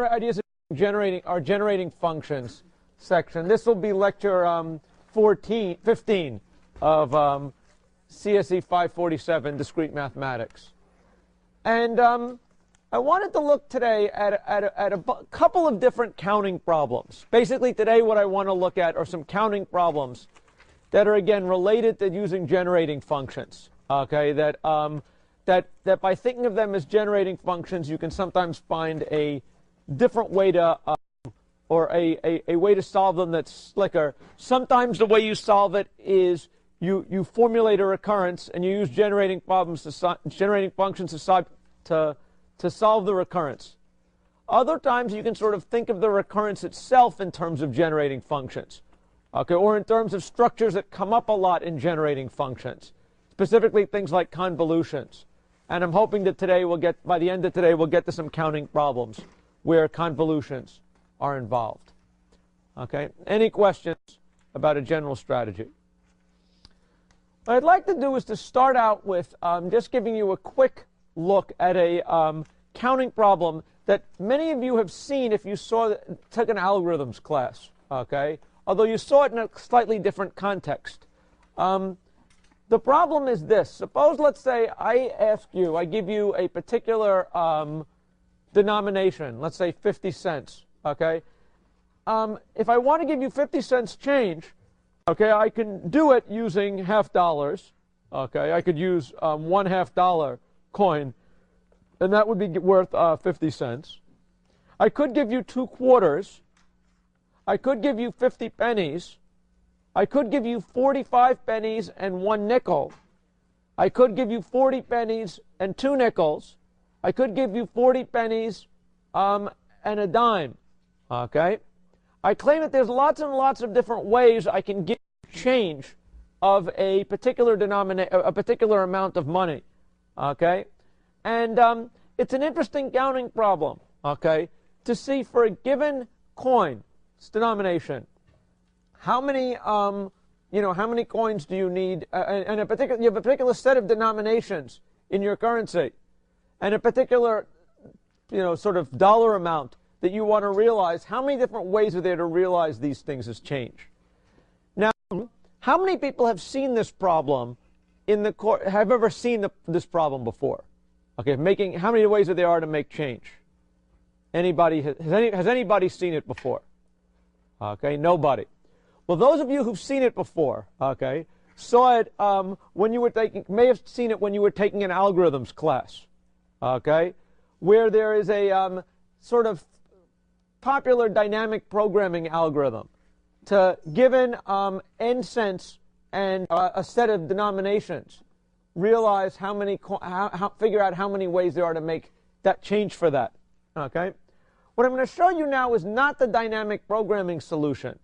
ideas of generating functions section. This will be lecture 15 of CSE 547, Discrete Mathematics. And I wanted to look today at a couple of different counting problems. Basically today what I want to look at are some counting problems that are again related to using generating functions. Okay, that by thinking of them as generating functions, you can sometimes find a different way to or a way to solve them that's slicker. Sometimes the way you solve it is you formulate a recurrence and you use generating functions to solve the recurrence. Other times you can sort of think of the recurrence itself in terms of generating functions, okay, or in terms of structures that come up a lot in generating functions, specifically things like convolutions. And I'm hoping that by the end of today, we'll get to some counting problems where convolutions are involved. Okay, any questions about a general strategy? What I'd like to do is to start out with just giving you a quick look at a counting problem that many of you have seen if you took an algorithms class, okay? Although you saw it in a slightly different context. The problem is this. Suppose, let's say, I give you a particular denomination, let's say 50 cents, okay? If I want to give you 50 cents change, okay, I can do it using half dollars, okay? I could use $1 coin, and that would be worth 50 cents. I could give you 2 quarters. I could give you 50 pennies. I could give you 45 pennies and 1 nickel. I could give you 40 pennies and 2 nickels. I could give you 40 pennies and a dime. Okay? I claim that there's lots and lots of different ways I can give change of a particular amount of money. Okay? And it's an interesting counting problem, okay, to see for a given coin, its denomination, how many coins do you need, and you have a particular set of denominations in your currency, and a particular, sort of dollar amount that you want to realize. How many different ways are there to realize these things as change? Now, how many people have seen this problem have ever seen this problem before? Okay, how many ways there are to make change? Anybody has anybody seen it before? Okay, nobody. Well, those of you who've seen it before, okay, saw it may have seen it when you were taking an algorithms class, okay, where there is a sort of popular dynamic programming algorithm to given n cents and a set of denominations, realize figure out how many ways there are to make that change for that. Okay? What I'm going to show you now is not the dynamic programming solution,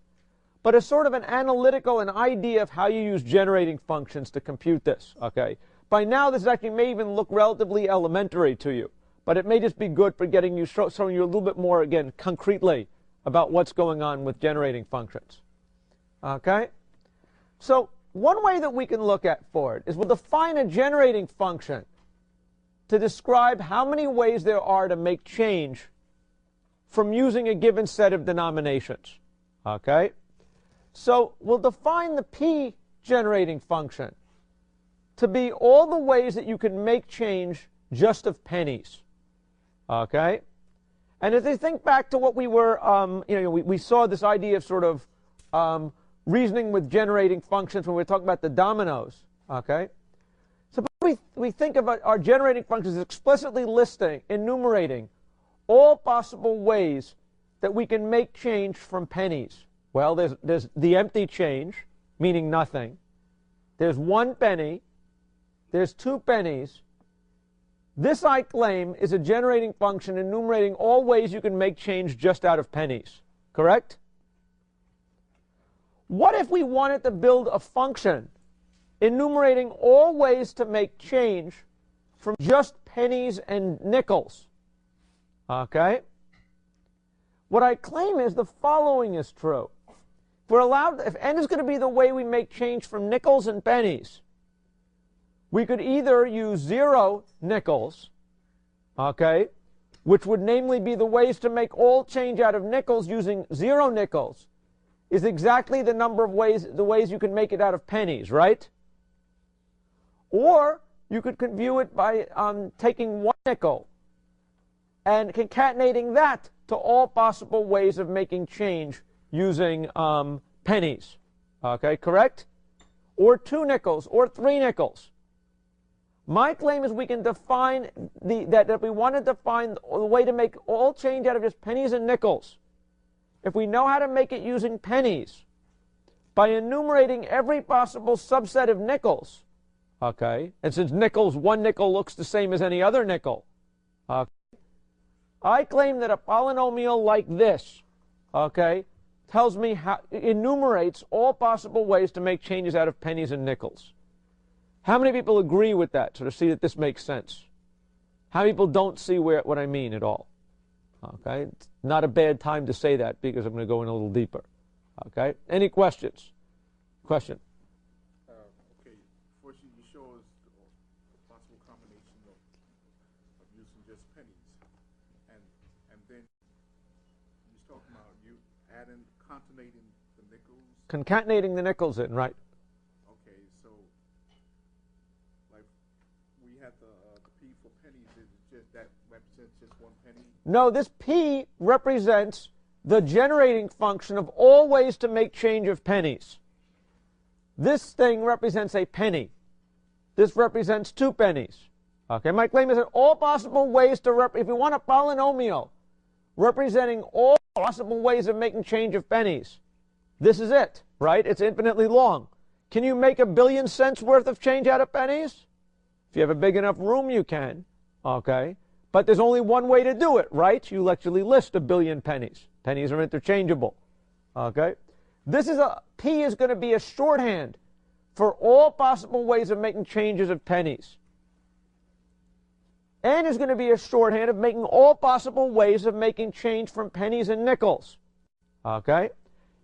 but a sort of an analytical idea of how you use generating functions to compute this. Okay? By now, this actually may even look relatively elementary to you, but it may just be good for showing you a little bit more, again, concretely about what's going on with generating functions. Okay? So, one way that we can look at for it is we'll define a generating function to describe how many ways there are to make change from using a given set of denominations. Okay? So we'll define the P generating function to be all the ways that you can make change just of pennies. Okay? And as I think back to what we were, we saw this idea of sort of reasoning with generating functions when we were talking about the dominoes, okay? So we think about our generating functions as explicitly enumerating all possible ways that we can make change from pennies. Well, there's the empty change, meaning nothing. There's 1 penny. There's 2 pennies. This, I claim, is a generating function enumerating all ways you can make change just out of pennies. Correct? What if we wanted to build a function enumerating all ways to make change from just pennies and nickels? Okay? What I claim is the following is true. If n is going to be the way we make change from nickels and pennies, we could either use 0 nickels, okay, which would namely be the ways to make all change out of nickels using 0 nickels, is exactly the number of ways, the ways you can make it out of pennies, right? Or you could view it by taking 1 nickel and concatenating that to all possible ways of making change using pennies. Okay, correct? Or 2 nickels, or 3 nickels. My claim is we can define that if we want to define the way to make all change out of just pennies and nickels, if we know how to make it using pennies, by enumerating every possible subset of nickels, okay, and since nickels, 1 nickel looks the same as any other nickel, okay, I claim that a polynomial like this, okay, tells me how, enumerates all possible ways to make changes out of pennies and nickels. How many people agree with that, sort of see that this makes sense? How many people don't see what I mean at all? Okay, it's not a bad time to say that because I'm going to go in a little deeper. Okay, any questions? Question? Okay, first you show us the possible combination of using just pennies, and then you talking about you adding, concatenating the nickels. Concatenating the nickels in, right? Okay, so like we had the P for pennies. Is just that represents just 1 penny? No, this P represents the generating function of all ways to make change of pennies. This thing represents a penny. This represents 2 pennies. Okay, my claim is that all possible ways to if you want a polynomial representing all possible ways of making change of pennies, this is it, right? It's infinitely long. Can you make 1 billion cents worth of change out of pennies? If you have a big enough room, you can. Okay, but there's only one way to do it, right? You actually list 1 billion pennies. Pennies are interchangeable. Okay, P is going to be a shorthand for all possible ways of making changes of pennies. N is going to be a shorthand of making all possible ways of making change from pennies and nickels. Okay?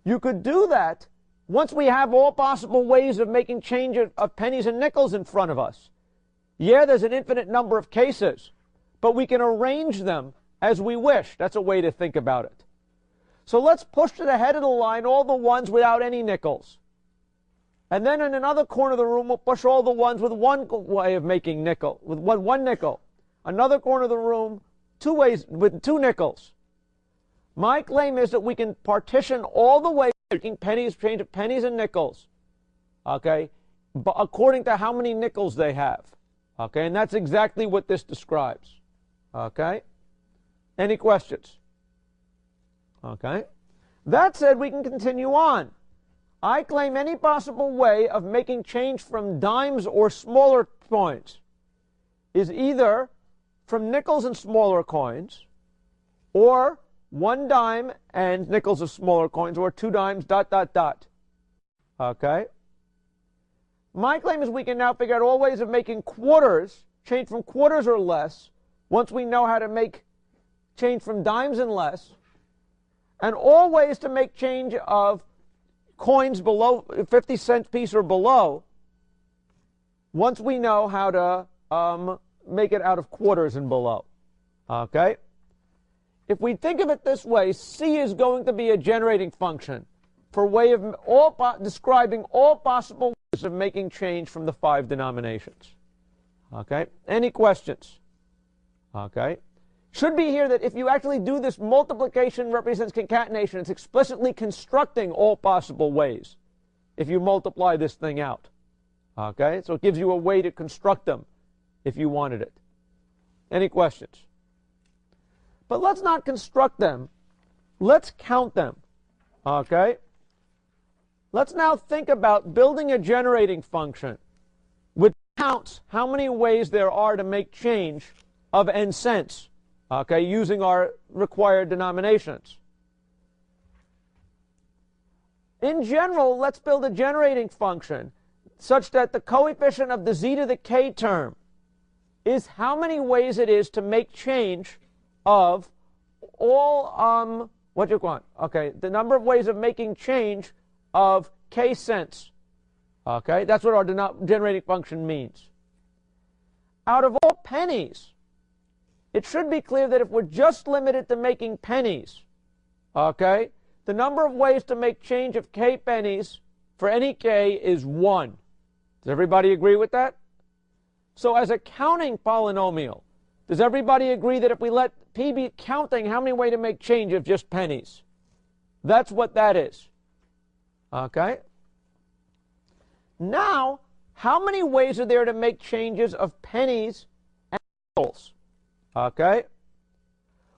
You could do that once we have all possible ways of making change of pennies and nickels in front of us. Yeah, there's an infinite number of cases, but we can arrange them as we wish. That's a way to think about it. So let's push to the head of the line all the ones without any nickels. And then in another corner of the room, we'll push all the ones with 1 way of making nickel, with one nickel. Another corner of the room, 2 ways with 2 nickels. My claim is that we can partition all the ways of making pennies, change of pennies and nickels, okay, but according to how many nickels they have. Okay, and that's exactly what this describes. Okay? Any questions? Okay? That said, we can continue on. I claim any possible way of making change from dimes or smaller coins is either from nickels and smaller coins, or 1 dime and nickels of smaller coins, or 2 dimes, ... Okay? My claim is we can now figure out all ways of making quarters, change from quarters or less, once we know how to make change from dimes and less, and all ways to make change of coins below 50-cent piece or below, once we know how to make it out of quarters and below. Okay? If we think of it this way, C is going to be a generating function for way of describing all possible ways of making change from the 5 denominations. Okay? Any questions? Okay? Should be here that if you actually do this, multiplication represents concatenation. It's explicitly constructing all possible ways if you multiply this thing out. Okay? So it gives you a way to construct them if you wanted it. Any questions? But let's not construct them. Let's count them. Okay? Let's now think about building a generating function which counts how many ways there are to make change of n cents, okay, using our required denominations. In general, let's build a generating function such that the coefficient of the z to the k term is how many ways it is to make change of all, what do you want? Okay, the number of ways of making change of k cents. Okay, that's what our generating function means. Out of all pennies, it should be clear that if we're just limited to making pennies, okay, the number of ways to make change of k pennies for any k is 1. Does everybody agree with that? So as a counting polynomial, does everybody agree that if we let p be counting, how many ways to make change of just pennies? That's what that is. Okay? Now, how many ways are there to make changes of pennies and nickels? Okay?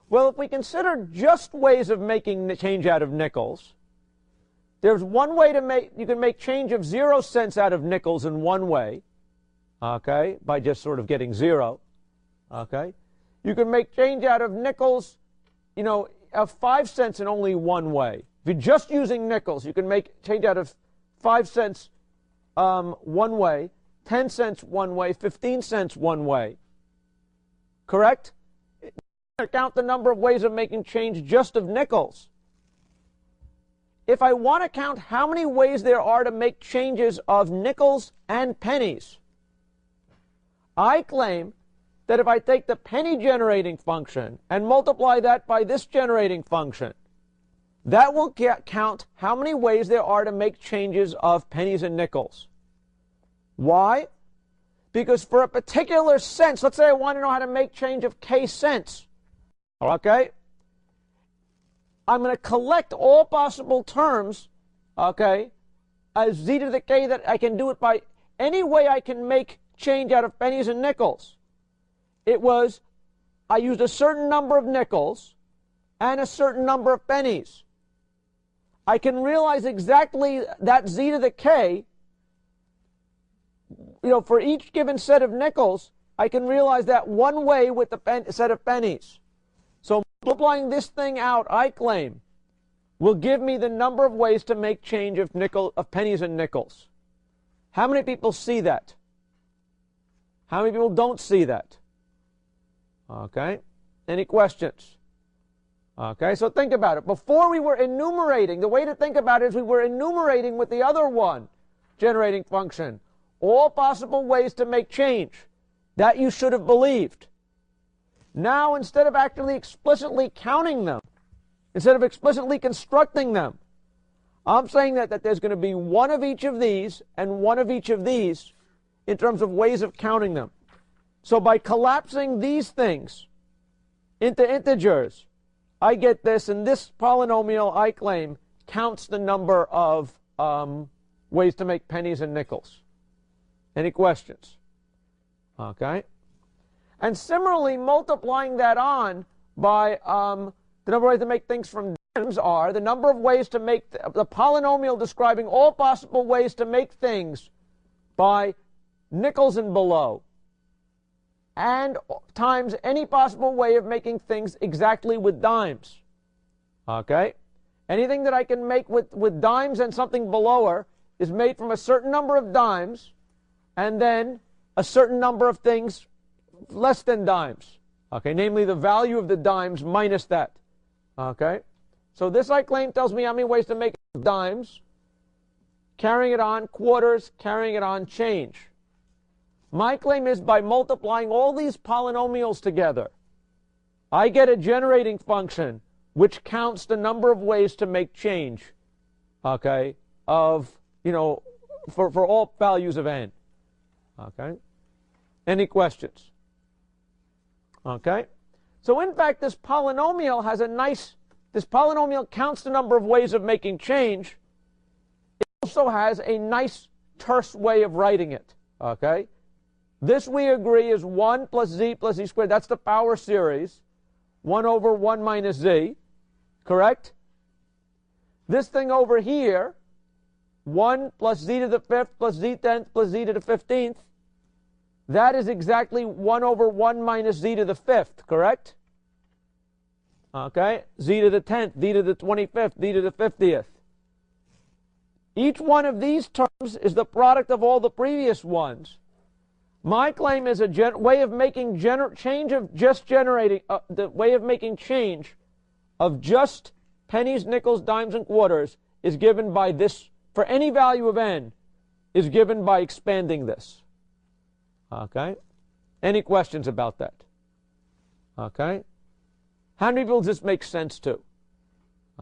Well, if we consider just ways of making change out of nickels, there's one way to make, you can make change of 0 cents out of nickels in one way, okay, by just sort of getting 0, okay. You can make change out of nickels, of 5 cents in only one way. If you're just using nickels, you can make change out of 5 cents one way, 10 cents one way, 15 cents one way. Correct? Count the number of ways of making change just of nickels. If I want to count how many ways there are to make changes of nickels and pennies, I claim that if I take the penny generating function and multiply that by this generating function, that will count how many ways there are to make changes of pennies and nickels. Why? Because for a particular cents, let's say I want to know how to make change of k cents, okay? I'm going to collect all possible terms, okay, as z to the k, that I can do it by any way I can make change out of pennies and nickels. It was, I used a certain number of nickels and a certain number of pennies. I can realize exactly that z to the k, for each given set of nickels, I can realize that one way with the set of pennies. So multiplying this thing out, I claim, will give me the number of ways to make change of pennies and nickels. How many people see that? How many people don't see that? Okay. Any questions? Okay, so think about it. Before we were enumerating, the way to think about it is we were enumerating with the other one generating function all possible ways to make change. That you should have believed. Now, instead of actually explicitly counting them, instead of explicitly constructing them, I'm saying that there's going to be one of each of these and one of each of these in terms of ways of counting them. So by collapsing these things into integers, I get this, and this polynomial, I claim, counts the number of ways to make pennies and nickels. Any questions? Okay. And similarly, multiplying that on by the number of ways to make things from dimes are the number of ways to make the polynomial describing all possible ways to make things by nickels and below, and times any possible way of making things exactly with dimes. Okay? Anything that I can make with dimes and something below her is made from a certain number of dimes and then a certain number of things less than dimes. Okay, namely the value of the dimes minus that. Okay? So this, I claim, tells me how many ways to make dimes, carrying it on quarters, carrying it on change. My claim is by multiplying all these polynomials together, I get a generating function which counts the number of ways to make change, okay, of, for all values of n. Okay? Any questions? Okay? So in fact, this polynomial counts the number of ways of making change. It also has a nice terse way of writing it. Okay? This, we agree, is 1 plus z squared. That's the power series. 1 over 1 minus z. Correct? This thing over here, 1 plus z to the 5th plus z 10th plus z to the 15th, that is exactly 1 over 1 minus z to the 5th, correct? Okay? Z to the 10th, z to the 25th, z to the 50th. Each one of these terms is the product of all the previous ones. My claim is a way of making change of just generating, the way of making change of just pennies, nickels, dimes, and quarters is given by this, for any value of n, is given by expanding this. Okay? Any questions about that? Okay? How many people does this make sense to?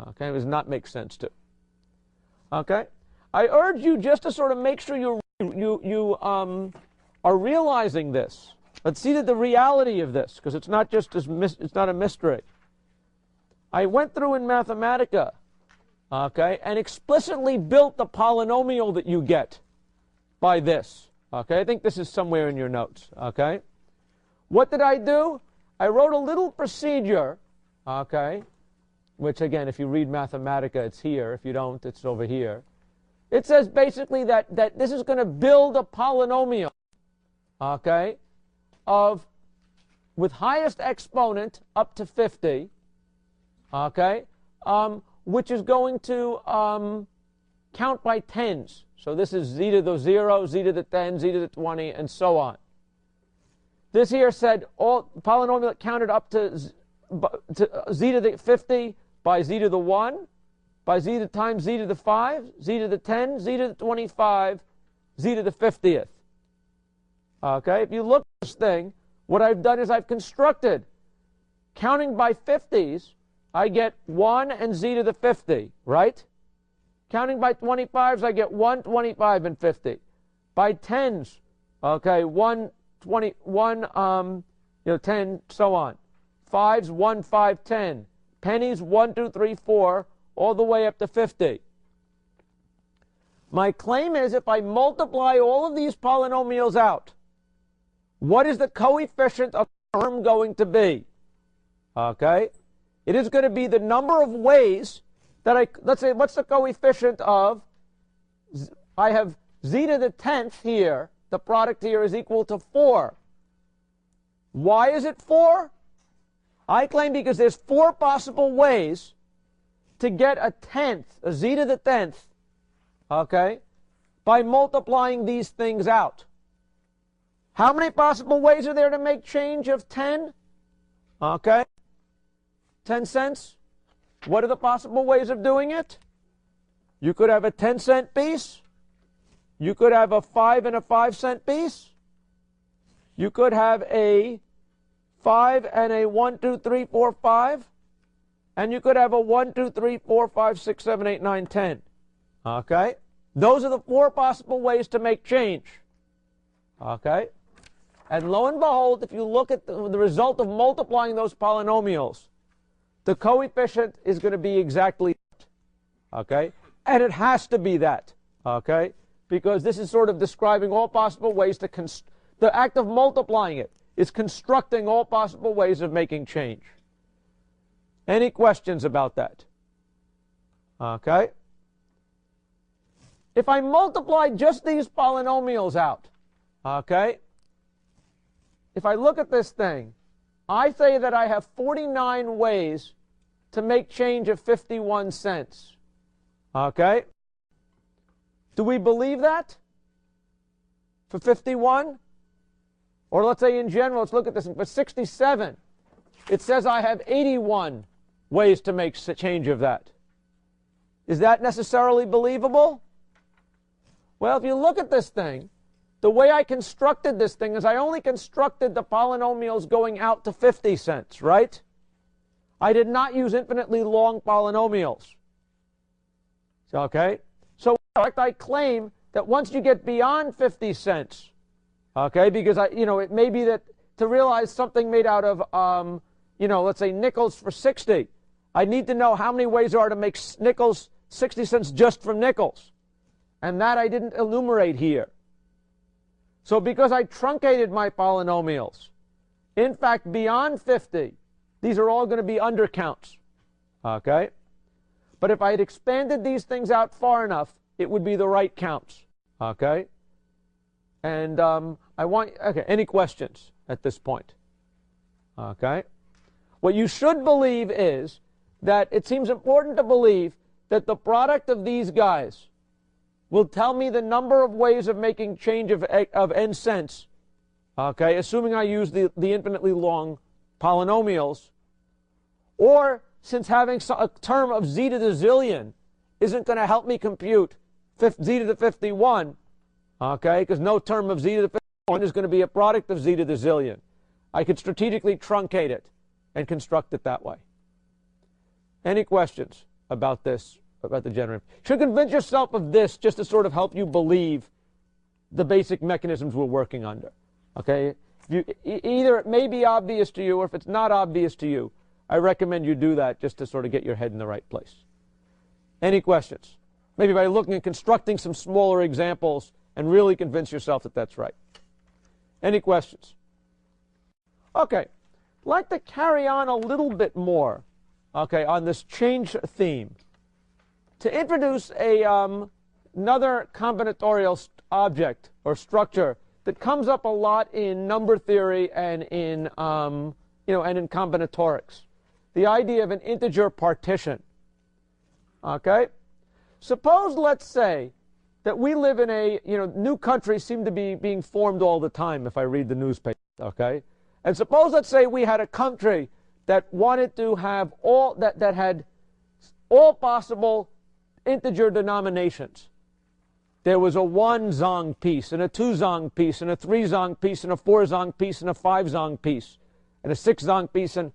Okay, it does not make sense to. Okay? I urge you just to sort of make sure you are realizing this. Let's see the reality of this, because it's not just it's not a mystery. I went through in Mathematica, okay, and explicitly built the polynomial that you get by this. Okay, I think this is somewhere in your notes. Okay, what did I do? I wrote a little procedure, okay, which again, if you read Mathematica, it's here. If you don't, it's over here. It says basically that this is going to build a polynomial, okay, with highest exponent up to 50, okay, which is going to count by tens. So this is z to the 0, z to the 10, z to the 20, and so on. This here said all polynomial that counted up to z to the 50 by z to the 1, by z to the times z to the 5, z to the 10, z to the 25, z to the 50th. Okay, if you look at this thing, what I've done is I've constructed, counting by 50s, I get 1 and z to the 50, right? Counting by 25s, I get 1, 25, and 50. By 10s, okay, 1, 20, 1, 10, so on. 5s, 1, 5, 10. Pennies, 1, 2, 3, 4, all the way up to 50. My claim is if I multiply all of these polynomials out, what is the coefficient of the term going to be? Okay? It is going to be the number of ways that let's say, what's the coefficient of, I have z to the 10th here, the product here is equal to 4. Why is it 4? I claim because there's 4 possible ways to get a 10th, a z to the 10th, okay, by multiplying these things out. How many possible ways are there to make change of 10? Okay, 10 cents. What are the possible ways of doing it? You could have a 10-cent piece. You could have a 5 and a 5-cent piece. You could have a 5 and a 1, 2, 3, 4, 5. And you could have a 1, 2, 3, 4, 5, 6, 7, 8, 9, 10. Okay? Those are the 4 possible ways to make change. Okay? And lo and behold, if you look at the result of multiplying those polynomials, the coefficient is going to be exactly that. Okay? And it has to be that. Okay? Because this is sort of describing all possible ways to the act of multiplying it is constructing all possible ways of making change. Any questions about that? Okay? If I multiply just these polynomials out, okay, if I look at this thing, I say that I have 49 ways to make change of 51 cents. Okay? Do we believe that? For 51? Or let's say in general, let's look at this. For 67, it says I have 81 ways to make change of that. Is that necessarily believable? Well, if you look at this thing, the way I constructed this thing is I only constructed the polynomials going out to 50 cents, right? I did not use infinitely long polynomials. Okay? So in fact, I claim that once you get beyond 50 cents, okay, because it may be that to realize something made out of, let's say nickels for 60, I need to know how many ways there are to make nickels 60 cents just from nickels. And that I didn't enumerate here. So because I truncated my polynomials, in fact, beyond 50, these are all going to be undercounts. Okay? But if I had expanded these things out far enough, it would be the right counts. Okay? And okay, any questions at this point? Okay? What you should believe is that it seems important to believe that the product of these guys will tell me the number of ways of making change of n cents, okay, assuming I use the infinitely long polynomials, or since having a term of z to the zillion isn't going to help me compute z to the 51, okay, because no term of z to the 51 is going to be a product of z to the zillion. I could strategically truncate it. and construct it that way. Any questions about this, about the generating? Should convince yourself of this just to sort of help you believe the basic mechanisms we're working under. Okay? Either it may be obvious to you, or if it's not obvious to you, I recommend you do that just to sort of get your head in the right place. Any questions? Maybe by looking and constructing some smaller examples and really convince yourself that that's right. Any questions? Okay, I'd like to carry on a little bit more, okay, on this change theme, to introduce another combinatorial object or structure that comes up a lot in number theory and in and in combinatorics. The idea of an integer partition. Okay, suppose, let's say, that we live in a, new countries seem to be being formed all the time if I read the newspaper, okay? And suppose, let's say, we had a country that wanted to have that had all possible integer denominations. There was a 1 zong piece, and a 2 zong piece, and a 3 zong piece, and a 4 zong piece, and a 5 zong piece, and a 6 zong piece, and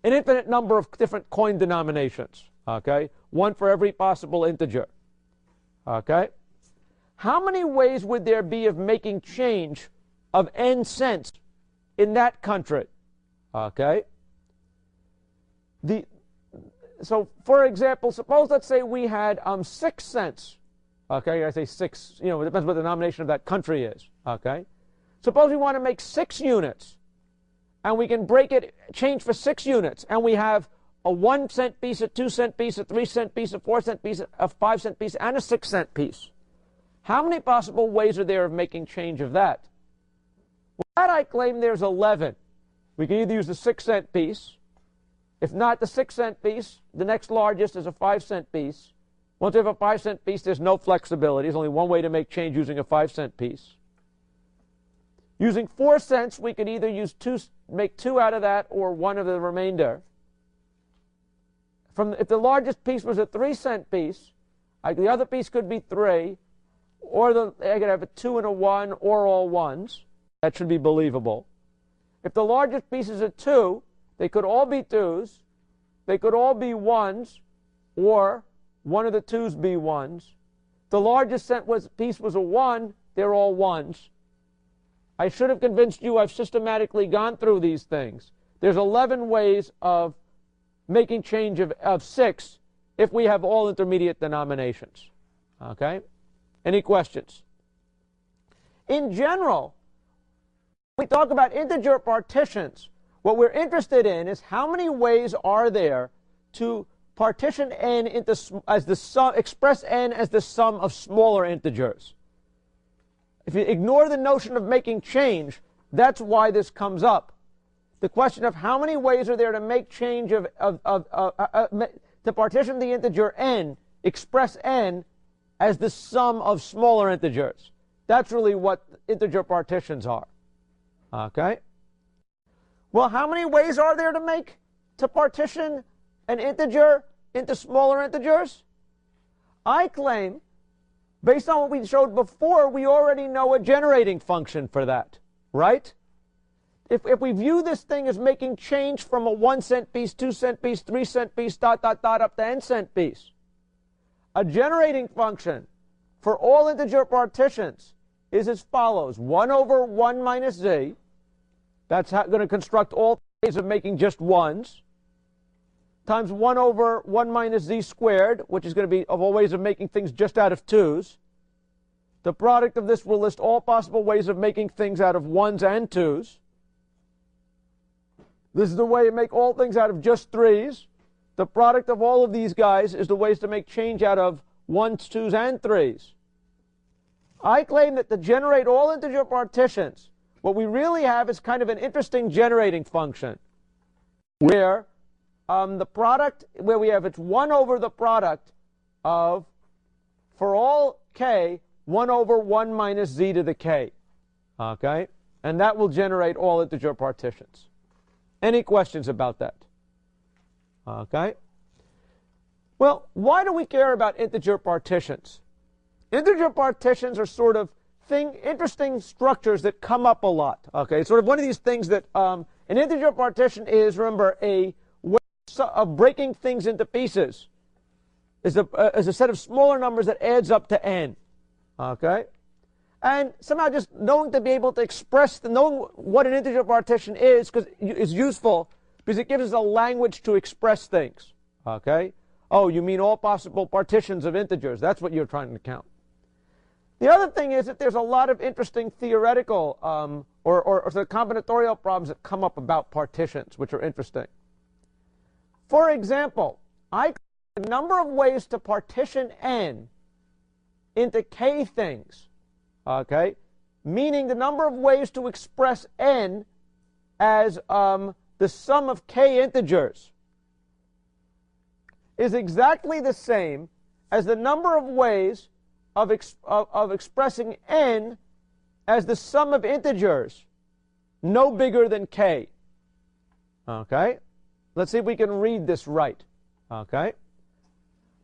an infinite number of different coin denominations, okay? One for every possible integer, okay? How many ways would there be of making change of n cents in that country? Okay? So, for example, suppose, let's say, we had 6 cents. Okay, I say 6, it depends what the denomination of that country is. Okay? Suppose we want to make 6 units, and we can change for 6 units, and we have a 1 cent piece, a 2 cent piece, a 3 cent piece, a 4 cent piece, a 5 cent piece, and a 6 cent piece. How many possible ways are there of making change of that? Well, that I claim there's 11. We can either use the 6 cent piece. If not the 6 cent piece, the next largest is a 5 cent piece. Once you have a 5 cent piece, there's no flexibility. There's only one way to make change using a 5 cent piece. Using 4 cents, we could either make 2 out of that or 1 of the remainder. If the largest piece was a 3 cent piece, the other piece could be 3, or I could have a 2 and a 1, or all 1s. That should be believable. If the largest piece is a 2, they could all be 2s, they could all be 1s, or one of the 2s be 1s. The largest piece was a 1, they're all 1s. I should have convinced you I've systematically gone through these things. There's 11 ways of making change of 6 if we have all intermediate denominations. Okay? Any questions? In general, when we talk about integer partitions, what we're interested in is how many ways are there to partition n express n as the sum of smaller integers. If you ignore the notion of making change, that's why this comes up. The question of how many ways are there to make change to partition the integer n, express n as the sum of smaller integers. That's really what integer partitions are. Okay? Well, how many ways are there to partition an integer into smaller integers? I claim, based on what we showed before, we already know a generating function for that, right? If we view this thing as making change from a 1 cent piece, 2 cent piece, 3 cent piece, up to n cent piece, a generating function for all integer partitions is as follows: 1 over 1 minus z, that's going to construct all ways of making just 1s, times 1 over 1 minus z squared, which is going to be of all ways of making things just out of 2s. The product of this will list all possible ways of making things out of 1s and 2s. This is the way to make all things out of just 3s. The product of all of these guys is the ways to make change out of 1s, 2s, and 3s. I claim that to generate all integer partitions, what we really have is kind of an interesting generating function, where the product, where we have it's 1 over the product of, for all k, 1 over 1 minus z to the k. Okay? And that will generate all integer partitions. Any questions about that? Okay? Well, why do we care about integer partitions? Integer partitions are sort of interesting structures that come up a lot. Okay? It's sort of one of these things that An integer partition is, remember, a way of breaking things into pieces. Is a set of smaller numbers that adds up to n. Okay? And somehow just knowing to be able to express, knowing what an integer partition is useful because it gives us a language to express things. Okay? Oh, you mean all possible partitions of integers. That's what you're trying to count. The other thing is that there's a lot of interesting theoretical or sort of combinatorial problems that come up about partitions, which are interesting. For example, the number of ways to partition n into k things, okay, meaning the number of ways to express n as the sum of k integers is exactly the same as the number of ways of expressing n as the sum of integers no bigger than k. Okay? Let's see if we can read this right. Okay?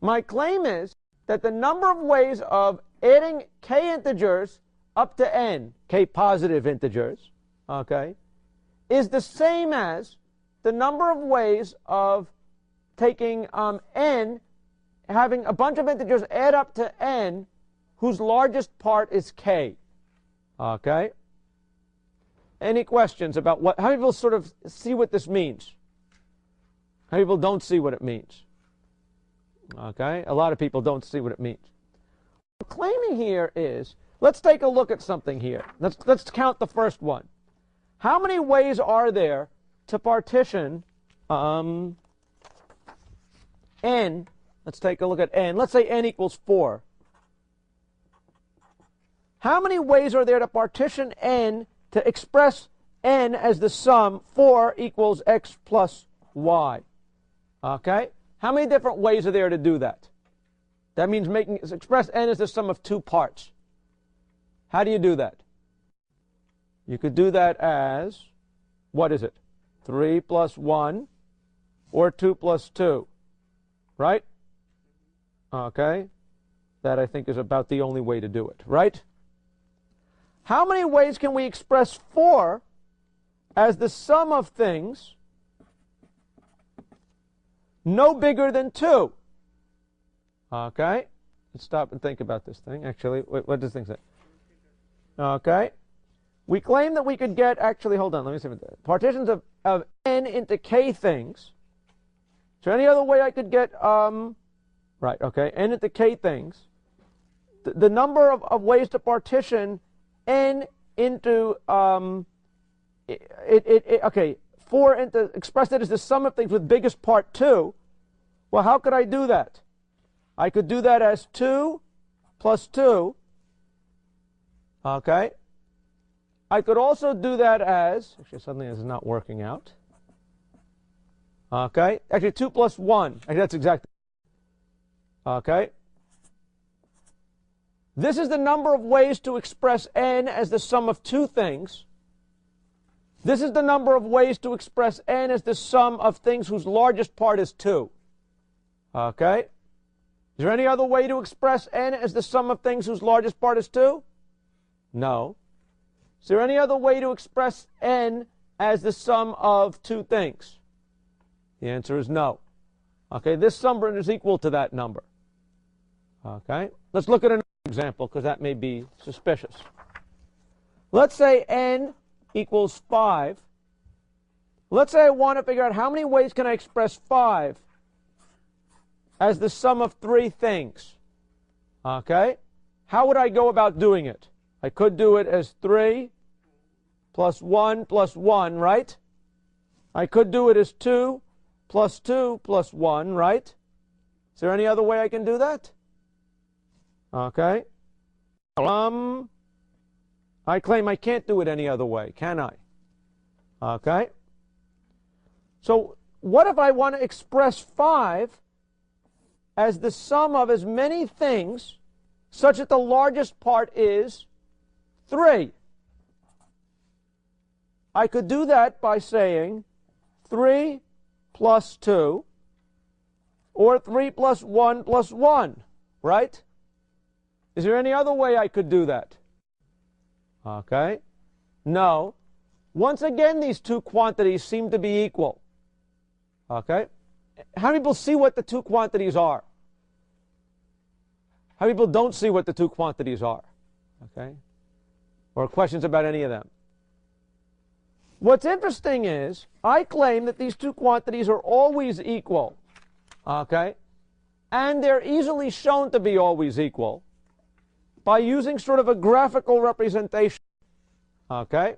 My claim is that the number of ways of adding k integers up to n, k positive integers, okay, is the same as the number of ways of taking n, having a bunch of integers add up to n, whose largest part is k. Okay? Any questions about how many people sort of see what this means? How many people don't see what it means? Okay? A lot of people don't see what it means. What I'm claiming here is, let's take a look at something here. Let's count the first one. How many ways are there to partition n? Let's take a look at n. Let's say n equals 4. How many ways are there to partition n to express n as the sum 4 equals x plus y? Okay? How many different ways are there to do that? That means express n as the sum of two parts. How do you do that? You could do that as, what is it? 3 plus 1 or 2 plus 2. Right? Okay? That I think is about the only way to do it. Right? How many ways can we express 4 as the sum of things no bigger than 2? Okay? Let's stop and think about this thing. Actually, what does this thing say? Okay? We claim that we could get, actually, hold on, let me see what that, partitions of n into k things. Is there any other way I could get, right, okay, n into k things. The number of ways to partition n into, okay, 4 into, express it as the sum of things with biggest part 2. Well, how could I do that? I could do that as 2 plus 2. Okay. I could also do that as, actually suddenly this is not working out. Okay. Actually 2 plus 1. Actually, that's exactly. Okay. This is the number of ways to express n as the sum of two things. This is the number of ways to express n as the sum of things whose largest part is 2. Okay? Is there any other way to express n as the sum of things whose largest part is 2? No. Is there any other way to express n as the sum of two things? The answer is no. Okay, this number is equal to that number. Okay? Let's look at another example because that may be suspicious. Let's say n equals 5. Let's say I want to figure out how many ways can I express 5 as the sum of three things. Okay? How would I go about doing it? I could do it as 3 plus 1 plus 1, right? I could do it as 2 plus 2 plus 1, right? Is there any other way I can do that? Okay. I claim I can't do it any other way, can I? Okay. So what if I want to express 5 as the sum of as many things such that the largest part is 3? I could do that by saying 3 plus 2 or 3 plus 1 plus 1, right? Is there any other way I could do that? Okay. No. Once again, these two quantities seem to be equal. Okay? How many people see what the two quantities are? How many people don't see what the two quantities are? Okay? Or questions about any of them? What's interesting is, I claim that these two quantities are always equal. Okay? And they're easily shown to be always equal by using sort of a graphical representation. Okay?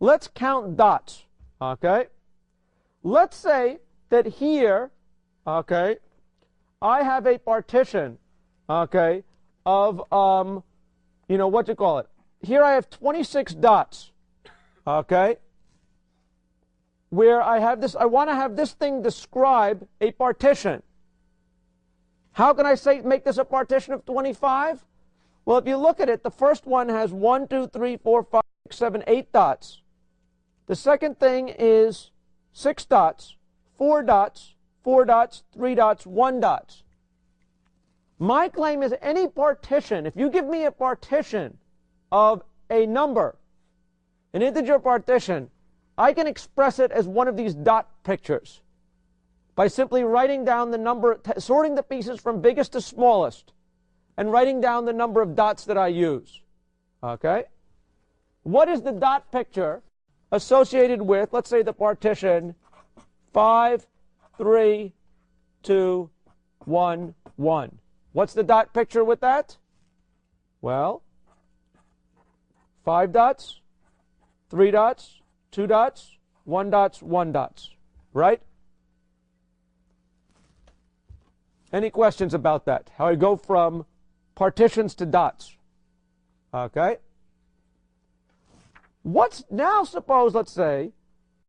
Let's count dots. Okay? Let's say that here, okay, I have a partition, okay, of, what you call it? Here I have 26 dots, okay, where I have this, I want to have this thing describe a partition. How can I make this a partition of 25? Well, if you look at it, the first one has 1, 2, 3, 4, 5, 6, 7, 8 dots. The second thing is 6 dots, 4 dots, 4 dots, 3 dots, 1 dots. My claim is any partition, if you give me a partition of a number, an integer partition, I can express it as one of these dot pictures by simply writing down the number, sorting the pieces from biggest to smallest, and writing down the number of dots that I use. Okay? What is the dot picture associated with, let's say, the partition 5, 3, 2, 1, 1? What's the dot picture with that? Well, 5 dots, 3 dots, 2 dots, 1 dots, 1 dots. Right? Any questions about that? How I go from partitions to dots? Okay? Now suppose, let's say,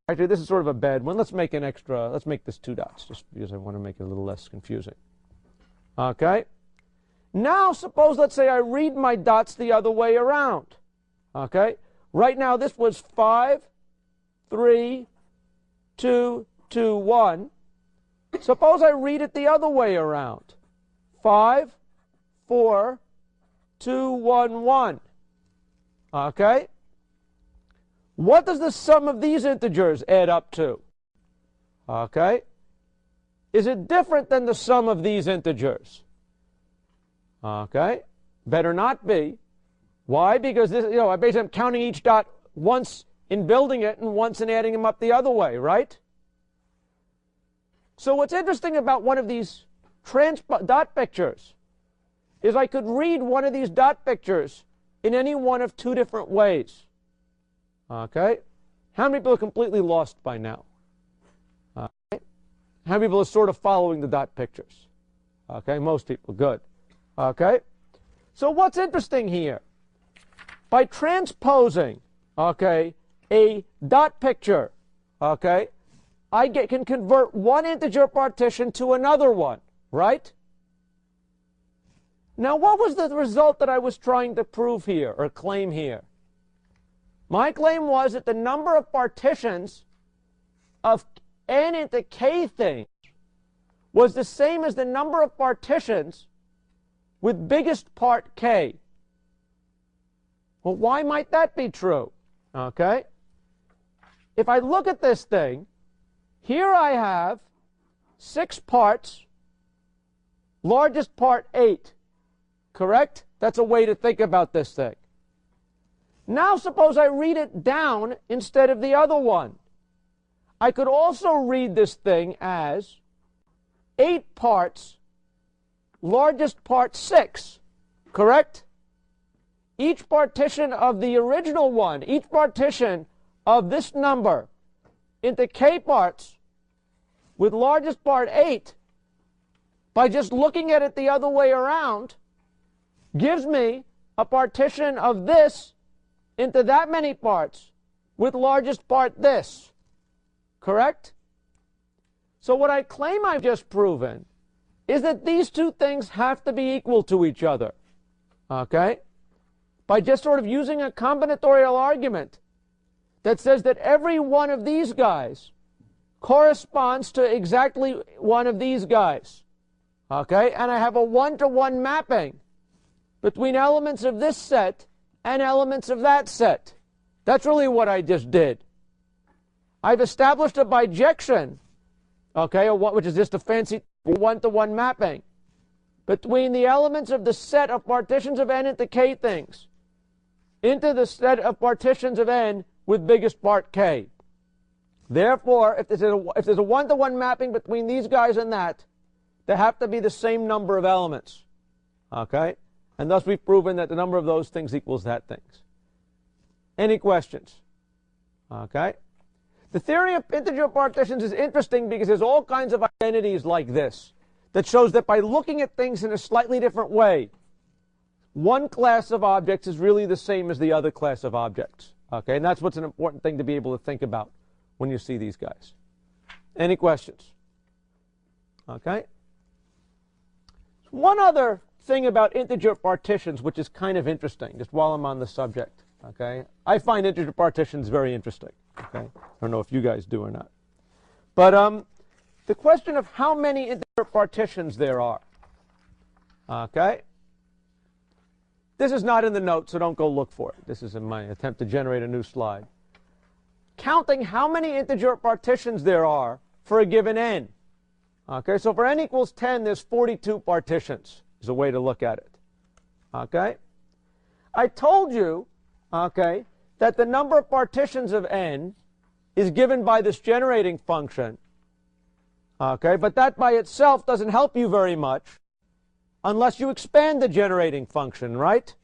actually this is sort of a bad one. Let's make this 2 dots, just because I want to make it a little less confusing. Okay? Now suppose, let's say I read my dots the other way around. Okay? Right now this was 5, 3, 2, 2, 1. Suppose I read it the other way around. 5, 4, 2, 1, 1. Okay? What does the sum of these integers add up to? Okay? Is it different than the sum of these integers? Okay? Better not be. Why? Because this, I basically am counting each dot once in building it and once in adding them up the other way, right? So what's interesting about one of these dot pictures is I could read one of these dot pictures in any one of 2 different ways. Okay? How many people are completely lost by now? Okay? How many people are sort of following the dot pictures? Okay, most people. Good. Okay? So what's interesting here? By transposing, okay, a dot picture, okay, I can convert one integer partition to another one, right? Now, what was the result that I was trying to prove here, or claim here? My claim was that the number of partitions of n into k things was the same as the number of partitions with biggest part k. Well, why might that be true? Okay? If I look at this thing, here I have 6 parts, largest part 8. Correct? That's a way to think about this thing. Now suppose I read it down instead of the other one. I could also read this thing as 8 parts, largest part 6. Correct? Each partition of the original one, each partition of this number into k parts with largest part 8, by just looking at it the other way around, gives me a partition of this into that many parts with largest part this. Correct? So what I claim I've just proven is that these two things have to be equal to each other. Okay? By just sort of using a combinatorial argument that says that every one of these guys corresponds to exactly one of these guys. Okay? And I have a one-to-one mapping between elements of this set and elements of that set. That's really what I just did. I've established a bijection, okay, which is just a fancy one-to-one mapping between the elements of the set of partitions of n into k things into the set of partitions of n with biggest part k. Therefore, if there's a one-to-one mapping between these guys and that, there have to be the same number of elements. Okay? And thus we've proven that the number of those things equals that things. Any questions? Okay? The theory of integer partitions is interesting because there's all kinds of identities like this that shows that by looking at things in a slightly different way, one class of objects is really the same as the other class of objects. Okay? And that's what's an important thing to be able to think about when you see these guys. Any questions? Okay? One other thing about integer partitions which is kind of interesting, just while I'm on the subject. Okay? I find integer partitions very interesting. Okay? I don't know if you guys do or not. But the question of how many integer partitions there are. Okay? This is not in the notes, so don't go look for it. This is in my attempt to generate a new slide. Counting how many integer partitions there are for a given n. Okay, so for n equals 10, there's 42 partitions, is a way to look at it. Okay? I told you, okay, that the number of partitions of n is given by this generating function. Okay, but that by itself doesn't help you very much unless you expand the generating function, right?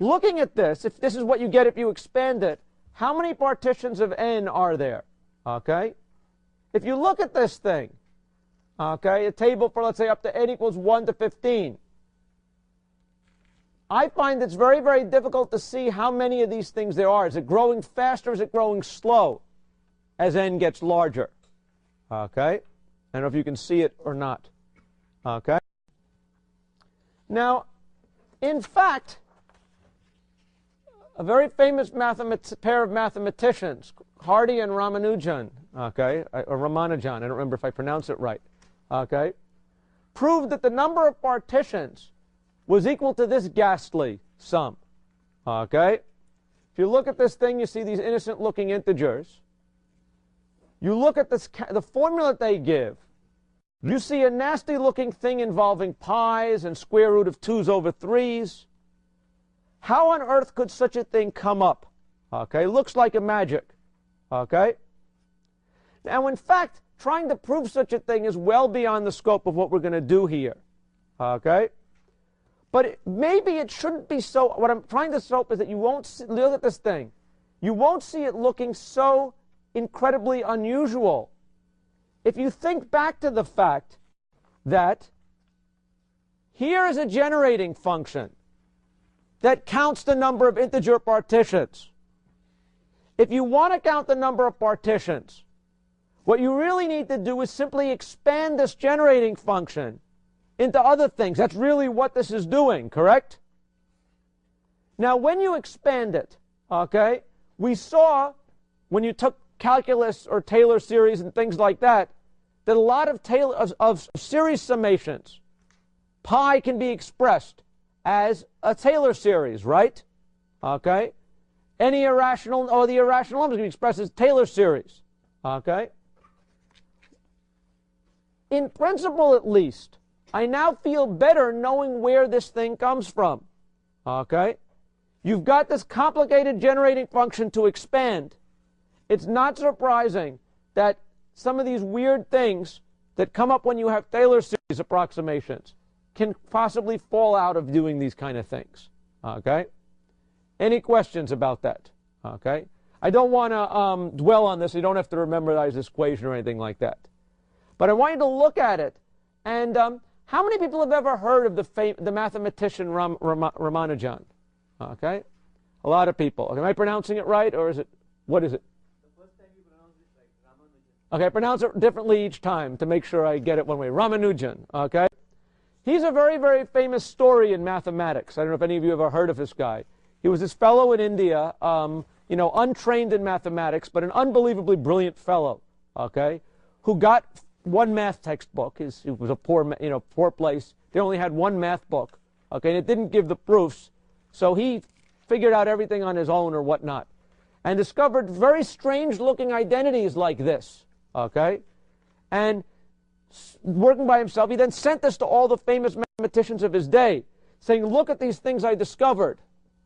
Looking at this, if this is what you get if you expand it, how many partitions of n are there? Okay? If you look at this thing, okay, a table for, let's say, up to n equals 1 to 15, I find it's very, very difficult to see how many of these things there are. Is it growing fast or is it growing slow as n gets larger? Okay? I don't know if you can see it or not. Okay? Now, in fact, a very famous pair of mathematicians, Hardy and Ramanujan, okay, or Ramanujan, I don't remember if I pronounce it right, okay, proved that the number of partitions was equal to this ghastly sum. Okay? If you look at this thing, you see these innocent-looking integers. You look at this, the formula that they give, you see a nasty-looking thing involving pi's and square root of 2's over 3's. How on earth could such a thing come up? Okay, looks like a magic. Okay? Now, in fact, trying to prove such a thing is well beyond the scope of what we're going to do here. Okay? But maybe it shouldn't be so. What I'm trying to show is that you won't see, look at this thing. You won't see it looking so incredibly unusual. If you think back to the fact that here is a generating function that counts the number of integer partitions. If you want to count the number of partitions, what you really need to do is simply expand this generating function into other things. That's really what this is doing, correct? Now, when you expand it, okay, we saw when you took calculus or Taylor series and things like that, that a lot of series summations, pi can be expressed as a Taylor series, right? Okay? Any irrational, or the irrational numbers can be expressed as Taylor series. Okay? In principle, at least, I now feel better knowing where this thing comes from. Okay? You've got this complicated generating function to expand. It's not surprising that some of these weird things that come up when you have Taylor series approximations can possibly fall out of doing these kind of things. Okay? Any questions about that? Okay? I don't want to dwell on this. You don't have to memorize this equation or anything like that. But I want you to look at it. And how many people have ever heard of the mathematician Ramanujan? Okay? A lot of people. Okay, am I pronouncing it right, or is it, what is it? The first time you pronounce it like Ramanujan. Okay, I pronounce it differently each time to make sure I get it one way. Ramanujan, okay? He's a very, very famous story in mathematics. I don't know if any of you have ever heard of this guy. He was this fellow in India, untrained in mathematics, but an unbelievably brilliant fellow, okay, who got one math textbook. It was a poor place. They only had one math book, okay, and it didn't give the proofs. So he figured out everything on his own or whatnot, and discovered very strange-looking identities like this, okay? And working by himself, he then sent this to all the famous mathematicians of his day, saying, look at these things I discovered.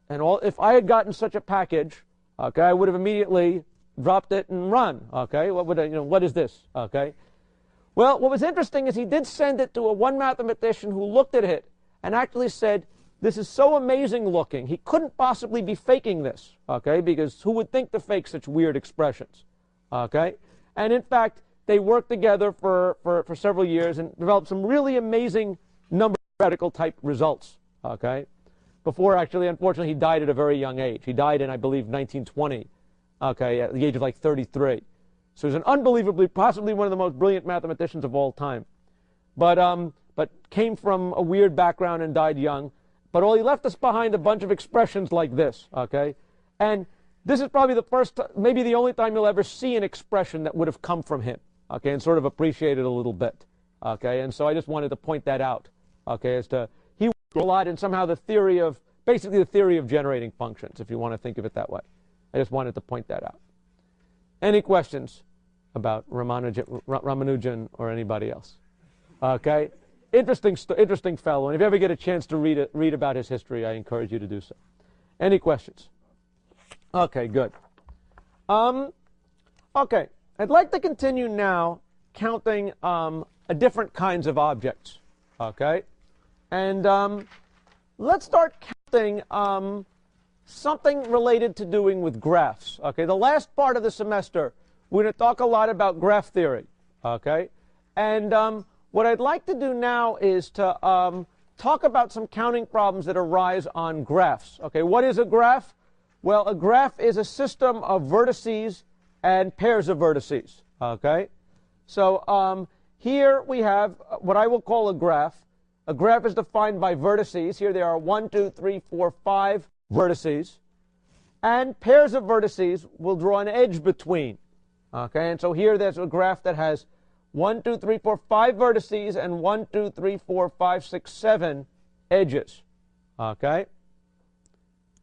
And if I had gotten such a package, okay, I would have immediately dropped it and run, okay? What is this, okay? Well, what was interesting is he did send it to one mathematician who looked at it and actually said, this is so amazing looking, he couldn't possibly be faking this, okay? Because who would think to fake such weird expressions, okay? And in fact, they worked together for several years and developed some really amazing number theoretical type results, okay? Before, actually, unfortunately, he died at a very young age. He died in, I believe, 1920, okay, at the age of like 33. So he's an unbelievably, possibly one of the most brilliant mathematicians of all time. But came from a weird background and died young. But all he left us behind a bunch of expressions like this, okay? And this is probably the first, maybe the only time you'll ever see an expression that would have come from him, okay, and sort of appreciate it a little bit, okay? And so I just wanted to point that out, okay, as to he worked a lot in somehow the theory of, basically the theory of generating functions, if you want to think of it that way. I just wanted to point that out. Any questions about Ramanujan or anybody else? Okay? Interesting fellow, and if you ever get a chance to read about his history, I encourage you to do so. Any questions? Okay, good. Okay, I'd like to continue now counting different kinds of objects. Okay, and let's start counting something related to doing with graphs. Okay, the last part of the semester, we're going to talk a lot about graph theory. Okay, and what I'd like to do now is to talk about some counting problems that arise on graphs. Okay, what is a graph? Well, a graph is a system of vertices and pairs of vertices. Okay, so here we have what I will call a graph. A graph is defined by vertices. Here there are 1, 2, 3, 4, 5 vertices. And pairs of vertices will draw an edge between. Okay, and so here there's a graph that has 1, 2, 3, 4, 5 vertices and 1, 2, 3, 4, 5, 6, 7 edges. Okay?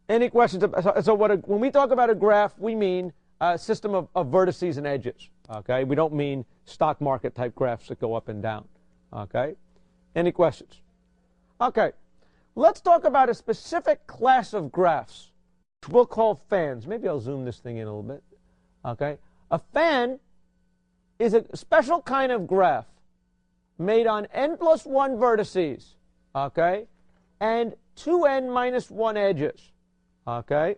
Any questions? So when we talk about a graph, we mean a system of vertices and edges. Okay? We don't mean stock market type graphs that go up and down. Okay? Any questions? Okay. Let's talk about a specific class of graphs, which we'll call fans. Maybe I'll zoom this thing in a little bit. Okay? A fan is a special kind of graph made on n plus 1 vertices, okay, and 2n minus 1 edges, okay,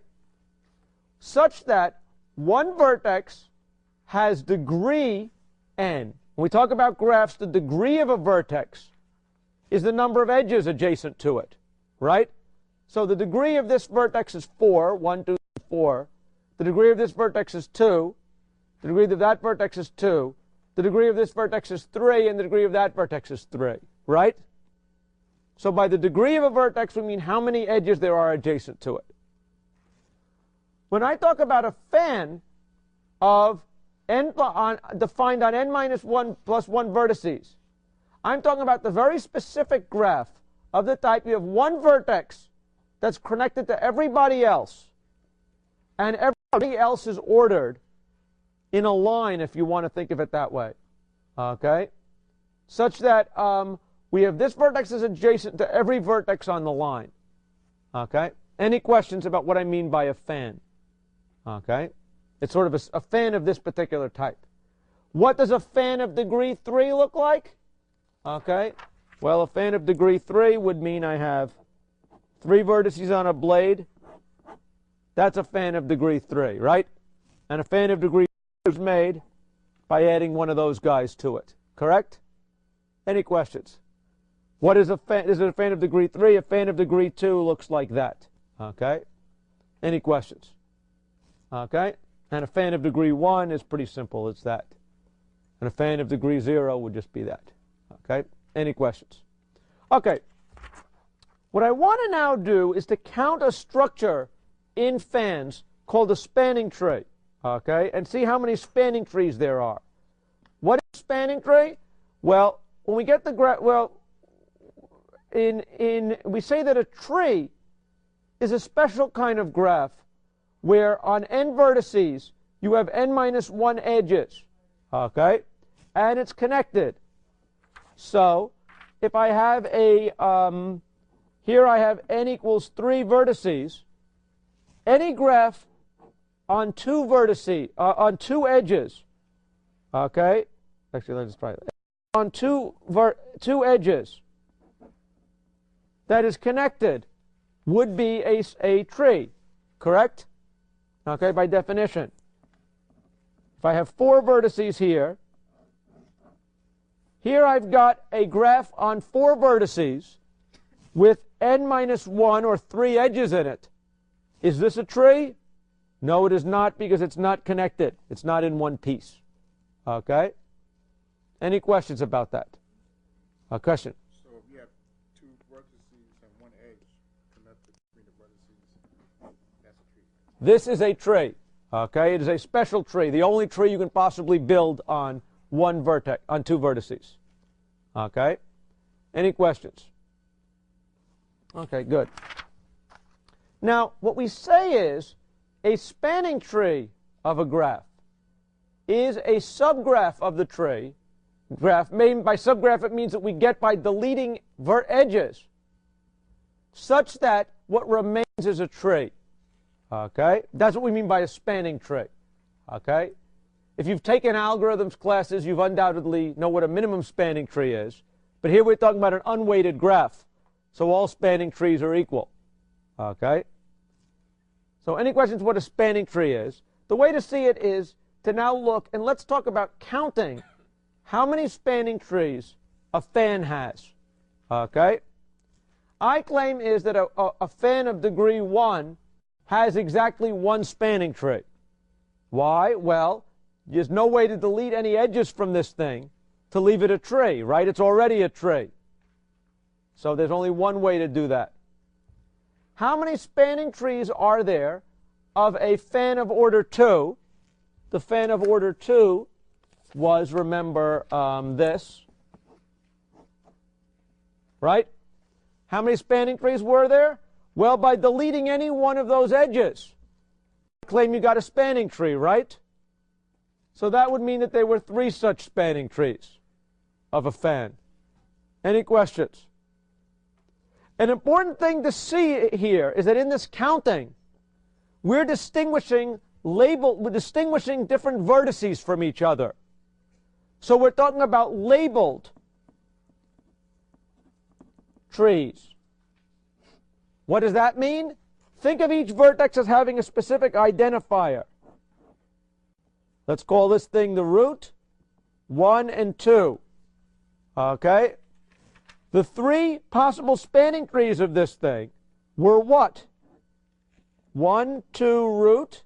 such that one vertex has degree n. When we talk about graphs, the degree of a vertex is the number of edges adjacent to it, right? So the degree of this vertex is 4, 1, 2, 4. The degree of this vertex is 2. The degree of that vertex is 2. The degree of this vertex is 3, and the degree of that vertex is 3, right? So by the degree of a vertex, we mean how many edges there are adjacent to it. When I talk about a fan of defined on n minus 1 plus 1 vertices, I'm talking about the very specific graph of the type you have one vertex that's connected to everybody else, and everybody else is ordered in a line, if you want to think of it that way, okay? Such that we have this vertex is adjacent to every vertex on the line, okay? Any questions about what I mean by a fan? Okay? It's sort of a fan of this particular type. What does a fan of degree 3 look like? Okay? Well, a fan of degree 3 would mean I have 3 vertices on a blade. That's a fan of degree 3, right? And a fan of degree is made by adding one of those guys to it. Correct? Any questions? What is a fan? Is it a fan of degree 3? A fan of degree 2 looks like that. Okay? Any questions? Okay? And a fan of degree 1 is pretty simple. It's that. And a fan of degree 0 would just be that. Okay? Any questions? Okay. What I want to now do is to count a structure in fans called a spanning tree. Okay? And see how many spanning trees there are. What is a spanning tree? Well, when we get the we say that a tree is a special kind of graph where on n vertices you have n minus 1 edges, okay, and it's connected. So if I have a, here I have n equals 3 vertices, any graph on 2 vertices, on 2 edges, okay, actually let's try it, on two edges that is connected would be a tree, correct? Okay, by definition. If I have 4 vertices here, here I've got a graph on 4 vertices with n minus 1 or 3 edges in it. Is this a tree? No, it is not, because it's not connected. It's not in one piece. Okay? Any questions about that? A question? So if you have 2 vertices and 1 edge connected between the vertices, that's a tree. This is a tree. Okay? It is a special tree. The only tree you can possibly build on one vertex, on 2 vertices. Okay? Any questions? Okay, good. Now, what we say is a spanning tree of a graph is a subgraph of the tree. Graph, by subgraph it means that we get by deleting edges such that what remains is a tree. Okay? That's what we mean by a spanning tree. Okay? If you've taken algorithms classes, you've undoubtedly know what a minimum spanning tree is. But here we're talking about an unweighted graph. So all spanning trees are equal. Okay? So any questions what a spanning tree is? The way to see it is to now look, and let's talk about counting how many spanning trees a fan has. Okay? I claim is that a fan of degree 1 has exactly 1 spanning tree. Why? Well, there's no way to delete any edges from this thing to leave it a tree, right? It's already a tree. So there's only one way to do that. How many spanning trees are there of a fan of order 2? The fan of order 2 was, remember, this. Right? How many spanning trees were there? Well, by deleting any one of those edges, claim you got a spanning tree, right? So that would mean that there were 3 such spanning trees of a fan. Any questions? An important thing to see here is that in this counting, we're distinguishing different vertices from each other. So we're talking about labeled trees. What does that mean? Think of each vertex as having a specific identifier. Let's call this thing the root, 1 and 2. Okay? The 3 possible spanning trees of this thing were what? 1, 2, root.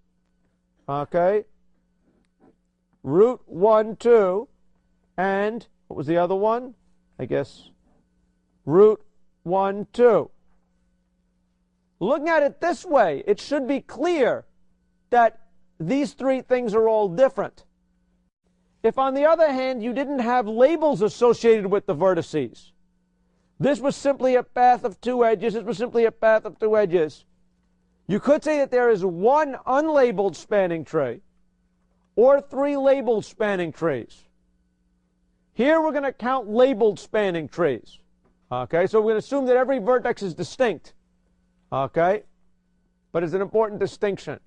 Okay? Root 1, 2. And what was the other one? I guess root 1, 2. Looking at it this way, it should be clear that these 3 things are all different. If, on the other hand, you didn't have labels associated with the vertices, this was simply a path of 2 edges, this was simply a path of 2 edges, you could say that there is 1 unlabeled spanning tree or 3 labeled spanning trees. Here we're going to count labeled spanning trees. Okay, so we're going to assume that every vertex is distinct. Okay, but it's an important distinction.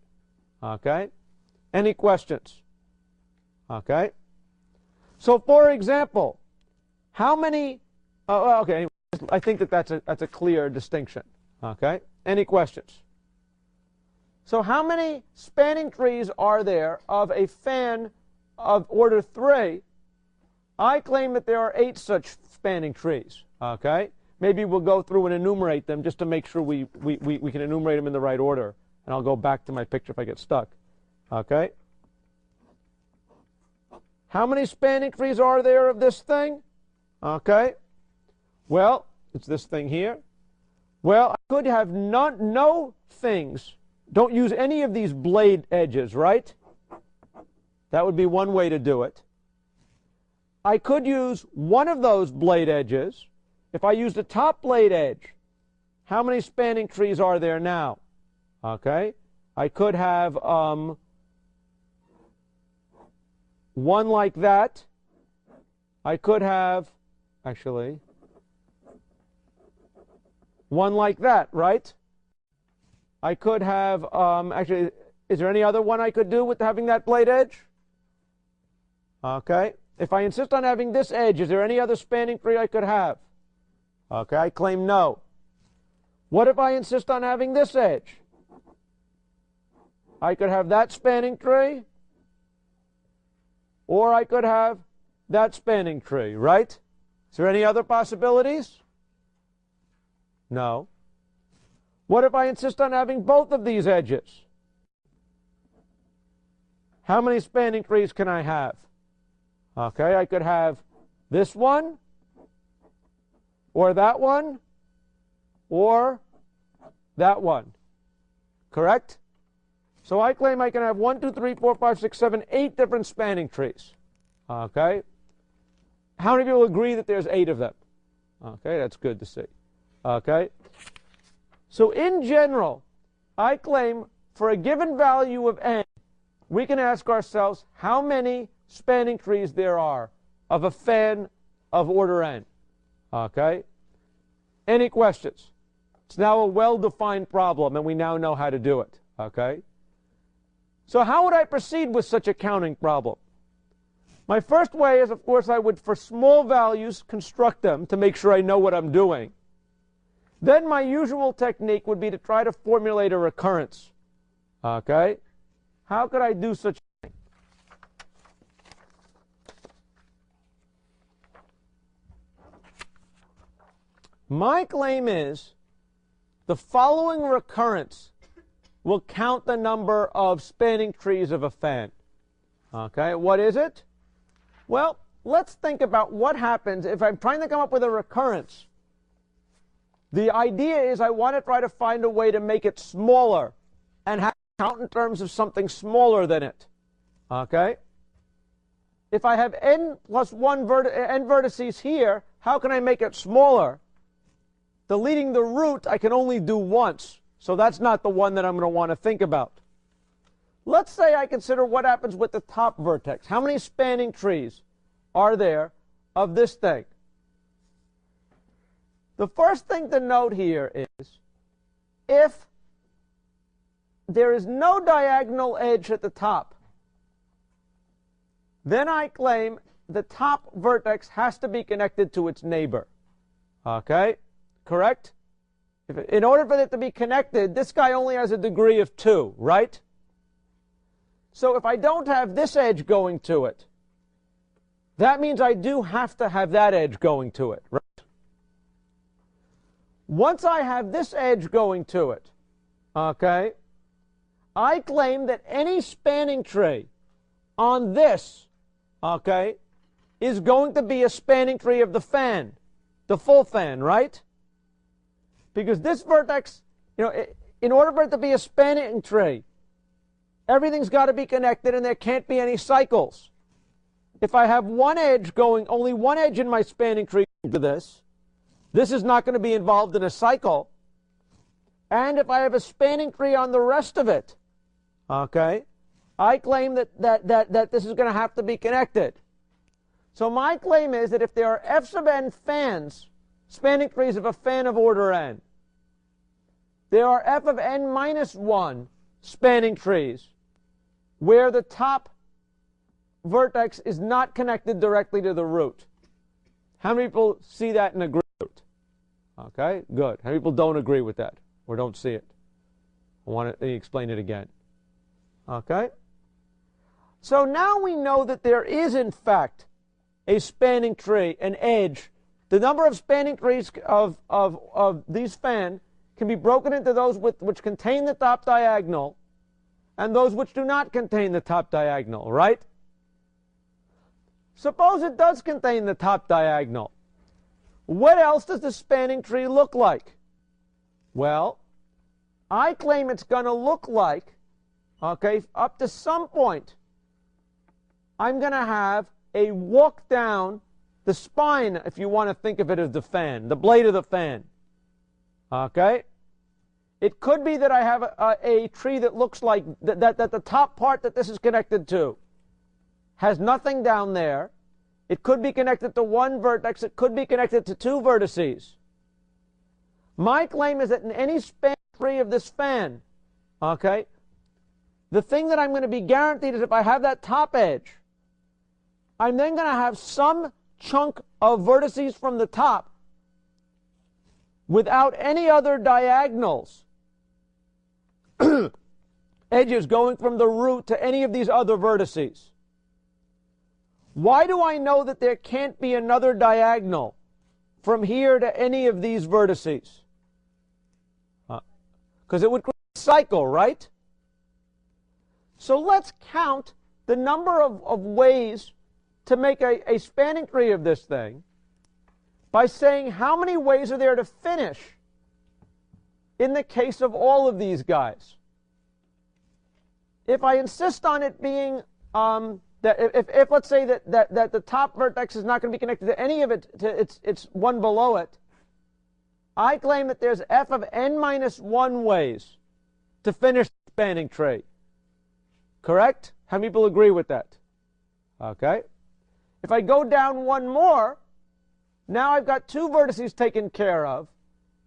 Okay, any questions? Okay, so for example, how many? Okay, anyway, I think that that's a clear distinction. Okay, any questions? So how many spanning trees are there of a fan of order 3? I claim that there are 8 such spanning trees. Okay, maybe we'll go through and enumerate them just to make sure we can enumerate them in the right order. And I'll go back to my picture if I get stuck. Okay. How many spanning trees are there of this thing? Okay. Well, it's this thing here. Well, I could have no things. Don't use any of these blade edges, right? That would be one way to do it. I could use one of those blade edges. If I use the top blade edge how many spanning trees are there now? Okay, I could have one like that. I could have, actually, one like that, right? I could have, actually, is there any other one I could do with having that blade edge? Okay, if I insist on having this edge, is there any other spanning tree I could have? Okay, I claim no. What if I insist on having this edge? I could have that spanning tree, or I could have that spanning tree, right? Is there any other possibilities? No. What if I insist on having both of these edges? How many spanning trees can I have? Okay, I could have this one, or that one, or that one. Correct? So I claim I can have 1, 2, 3, 4, 5, 6, 7, 8 different spanning trees. Okay? How many people agree that there's 8 of them? Okay, that's good to see. Okay? So in general, I claim for a given value of n, we can ask ourselves how many spanning trees there are of a fan of order n. Okay? Any questions? It's now a well-defined problem, and we now know how to do it. Okay? So how would I proceed with such a counting problem? My first way is, of course, I would, for small values, construct them to make sure I know what I'm doing. Then my usual technique would be to try to formulate a recurrence. Okay? How could I do such a thing? My claim is the following recurrence will count the number of spanning trees of a fan. Okay, what is it? Well, let's think about what happens if I'm trying to come up with a recurrence. The idea is I want to try to find a way to make it smaller and have it count in terms of something smaller than it. Okay? If I have n plus 1 n vertices here, how can I make it smaller? Deleting the root I can only do once, so that's not the one that I'm going to want to think about. Let's say I consider what happens with the top vertex. How many spanning trees are there of this thing? The first thing to note here is if there is no diagonal edge at the top, then I claim the top vertex has to be connected to its neighbor. Okay? Correct? In order for it to be connected, this guy only has a degree of 2, right? So if I don't have this edge going to it, that means I do have to have that edge going to it, right? Once I have this edge going to it, okay, I claim that any spanning tree on this, okay, is going to be a spanning tree of the fan, the full fan, right? Because this vertex, in order for it to be a spanning tree, everything's got to be connected and there can't be any cycles. If I have one edge going, only one edge in my spanning tree to this is not going to be involved in a cycle. And if I have a spanning tree on the rest of it, okay, I claim that this is going to have to be connected. So my claim is that if there are f sub n fans, spanning trees of a fan of order n, there are f of n minus 1 spanning trees where the top vertex is not connected directly to the root. How many people see that and agree with it? Okay, good. How many people don't agree with that or don't see it? I want to explain it again. Okay? So now we know that there is, in fact, a spanning tree, an edge. The number of spanning trees of these fan can be broken into those which contain the top diagonal and those which do not contain the top diagonal, right? Suppose it does contain the top diagonal. What else does the spanning tree look like? Well, I claim it's going to look like, okay, up to some point, I'm going to have a walk down the spine, if you want to think of it as the fan, the blade of the fan. Okay? It could be that I have a tree that looks like that the top part that this is connected to has nothing down there. It could be connected to one vertex. It could be connected to two vertices. My claim is that in any span tree of this span, okay, the thing that I'm going to be guaranteed is if I have that top edge, I'm then going to have some chunk of vertices from the top without any other diagonals, edges going from the root to any of these other vertices. Why do I know that there can't be another diagonal from here to any of these vertices? Because it would create a cycle, right? So let's count the number of ways to make a spanning tree of this thing by saying how many ways are there to finish in the case of all of these guys. If I insist on it being, if let's say that the top vertex is not going to be connected to any of it, it's one below it, I claim that there's f of n minus 1 ways to finish the spanning tree. Correct? How many people agree with that? Okay. If I go down one more, now I've got two vertices taken care of.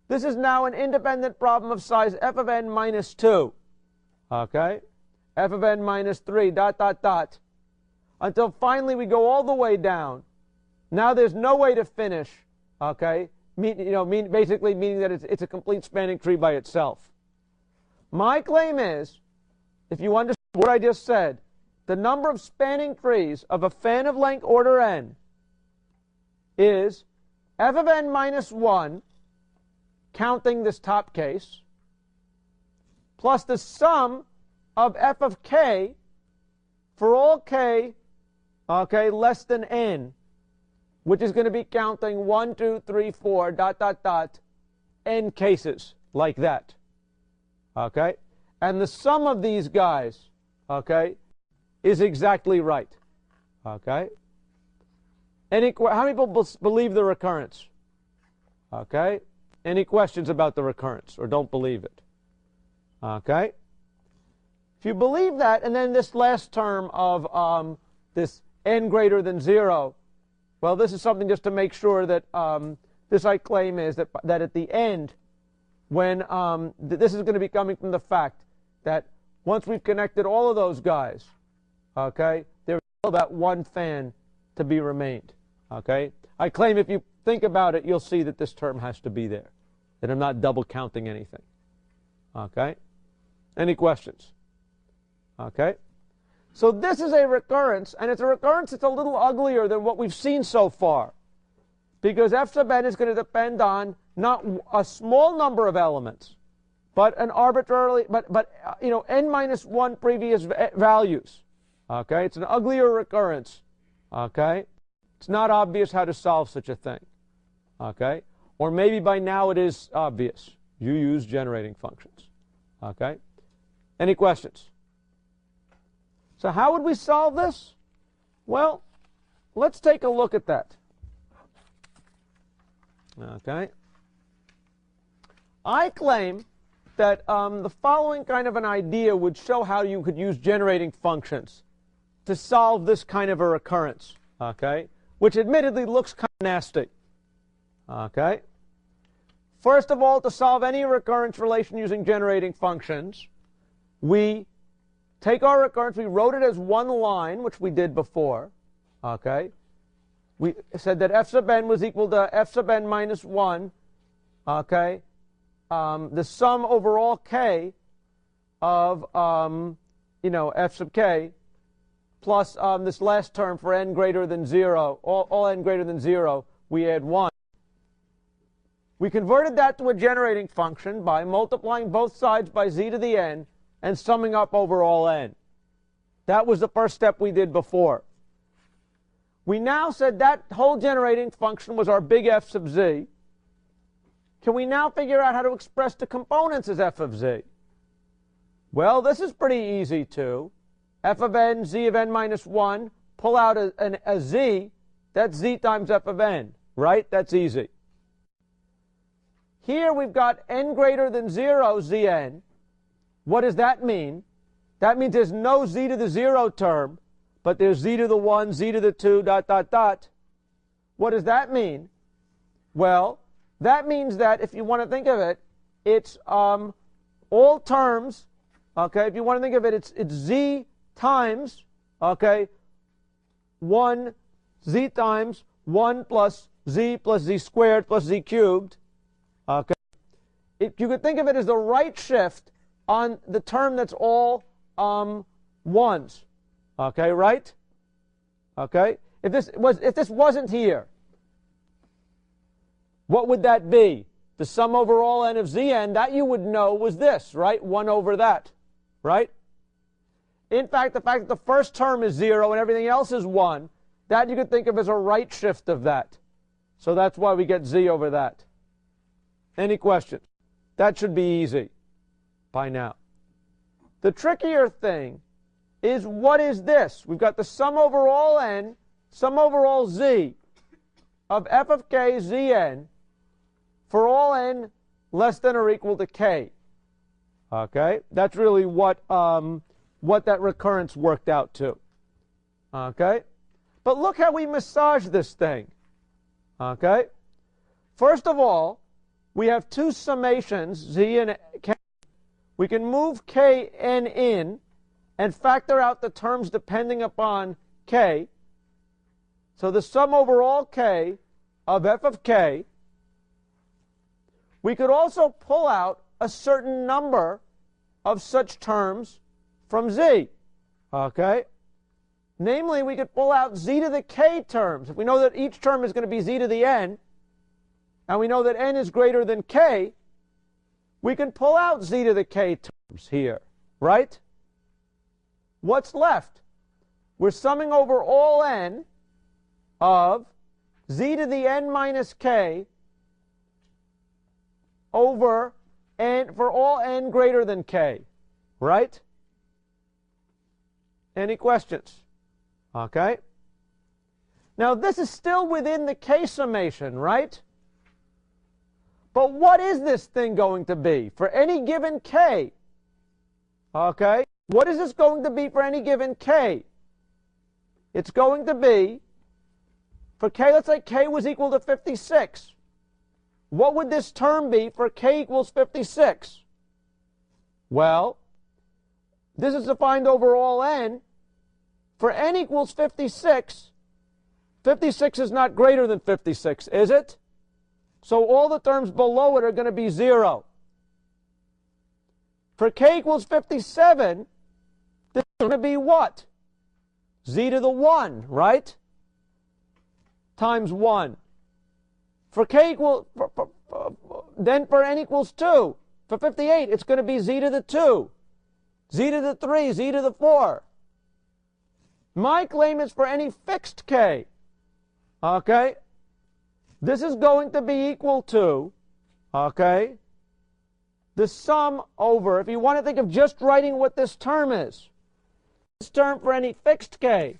This is now an independent problem of size f of n minus 2. Okay? F of n minus 3, dot, dot, dot. Until finally we go all the way down. Now there's no way to finish. Okay? Basically meaning that it's a complete spanning tree by itself. My claim is, if you understand what I just said, the number of spanning trees of a fan of length order n is f of n minus 1, counting this top case, plus the sum of f of k for all k, okay, less than n, which is going to be counting 1, 2, 3, 4, dot, dot, dot, n cases like that. Okay? And the sum of these guys, okay, is exactly right. Okay? How many people believe the recurrence? Okay? Any questions about the recurrence or don't believe it? Okay? If you believe that, and then this last term of this n greater than 0, well, this is something just to make sure that this I claim is that at the end, when this is going to be coming from the fact that once we've connected all of those guys, okay, there's still that one fan to be remained. Okay? I claim if you think about it, you'll see that this term has to be there, that I'm not double counting anything. Okay? Any questions? Okay? So this is a recurrence, and it's a recurrence that's a little uglier than what we've seen so far, because f sub n is going to depend on not a small number of elements, but an arbitrarily, n minus 1 previous values. Okay? It's an uglier recurrence. Okay? It's not obvious how to solve such a thing. Okay? Or maybe by now it is obvious. You use generating functions. Okay? Any questions? So how would we solve this? Well, let's take a look at that. Okay? I claim that the following kind of an idea would show how you could use generating functions to solve this kind of a recurrence. Okay? Which admittedly looks kind of nasty. Okay? First of all, to solve any recurrence relation using generating functions, we take our recurrence, we wrote it as one line, which we did before. Okay? We said that f sub n was equal to f sub n minus 1, okay, the sum over all k of, f sub k, plus this last term for n greater than 0, all n greater than 0, we add 1. We converted that to a generating function by multiplying both sides by z to the n and summing up over all n. That was the first step we did before. We now said that whole generating function was our big F sub z. Can we now figure out how to express the components as f of z? Well, this is pretty easy too. F of n, z of n minus 1, pull out a z, that's z times f of n, right? That's easy. Here we've got n greater than 0, Zn. What does that mean? That means there's no z to the 0 term, but there's z to the 1, z to the 2, dot, dot, dot. What does that mean? Well, that means that if you want to think of it, it's all terms, okay, if you want to think of it, it's z times, okay, 1, z times 1 plus z squared plus z cubed, okay. You could think of it as the right shift on the term that's all ones, okay, right? Okay, if this wasn't here, what would that be? The sum over all n of Zn, that you would know was this, right? 1 over that, right? In fact, the fact that the first term is 0 and everything else is 1, that you could think of as a right shift of that. So that's why we get z over that. Any questions? That should be easy by now. The trickier thing is, what is this? We've got the sum over all n, sum over all z of f of k Zn for all n less than or equal to k. Okay? That's really what that recurrence worked out to. Okay? But look how we massage this thing. Okay? First of all, we have two summations, z and k. We can move k n in and factor out the terms depending upon k. So the sum over all k of f of k. We could also pull out a certain number of such terms from z. Okay? Namely, we could pull out z to the k terms. If we know that each term is going to be z to the n, and we know that n is greater than k, we can pull out z to the k terms here, right? What's left? We're summing over all n of z to the n minus k over n for all n greater than k, right? Any questions? Okay. Now this is still within the k summation, right? But what is this thing going to be for any given k? Okay. What is this going to be for any given k? It's going to be, for k, let's say k was equal to 56. What would this term be for k equals 56? Well, this is defined over all n. For n equals 56, 56 is not greater than 56, is it? So all the terms below it are going to be 0. For k equals 57, this is going to be what? Z to the 1, right? Times 1. For k equals, then for n equals 2, for 58, it's going to be z to the 2, z to the 3, z to the 4. My claim is for any fixed k. Okay? This is going to be equal to, okay, the sum over, if you want to think of just writing what this term is, this term for any fixed k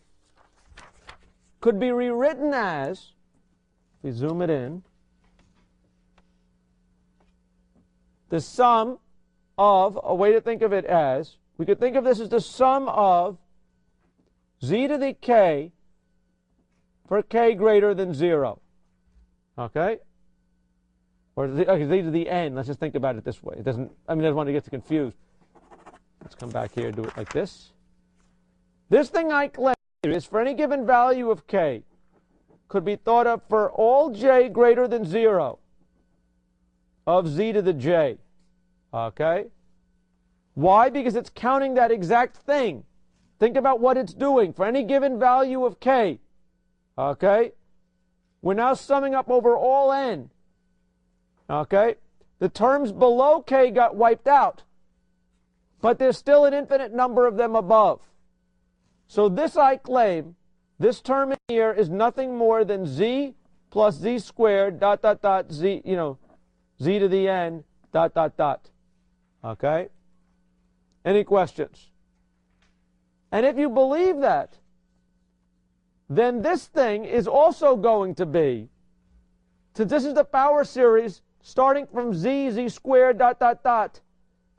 could be rewritten as, if we zoom it in, the sum of, a way to think of it as, we could think of this as the sum of z to the k for k greater than 0. Okay? Or z to the n. Let's just think about it this way. It doesn't, I don't want to get too confused. Let's come back here and do it like this. This thing I claim is for any given value of k could be thought of for all j greater than 0 of z to the j. Okay? Why? Because it's counting that exact thing. Think about what it's doing for any given value of k. Okay? We're now summing up over all n. Okay? The terms below k got wiped out, but there's still an infinite number of them above. So this, I claim, this term in here is nothing more than z plus z squared dot dot dot z, z to the n dot dot dot. Okay? Any questions? And if you believe that, then this thing is also going to be, since this is the power series starting from z squared dot dot dot,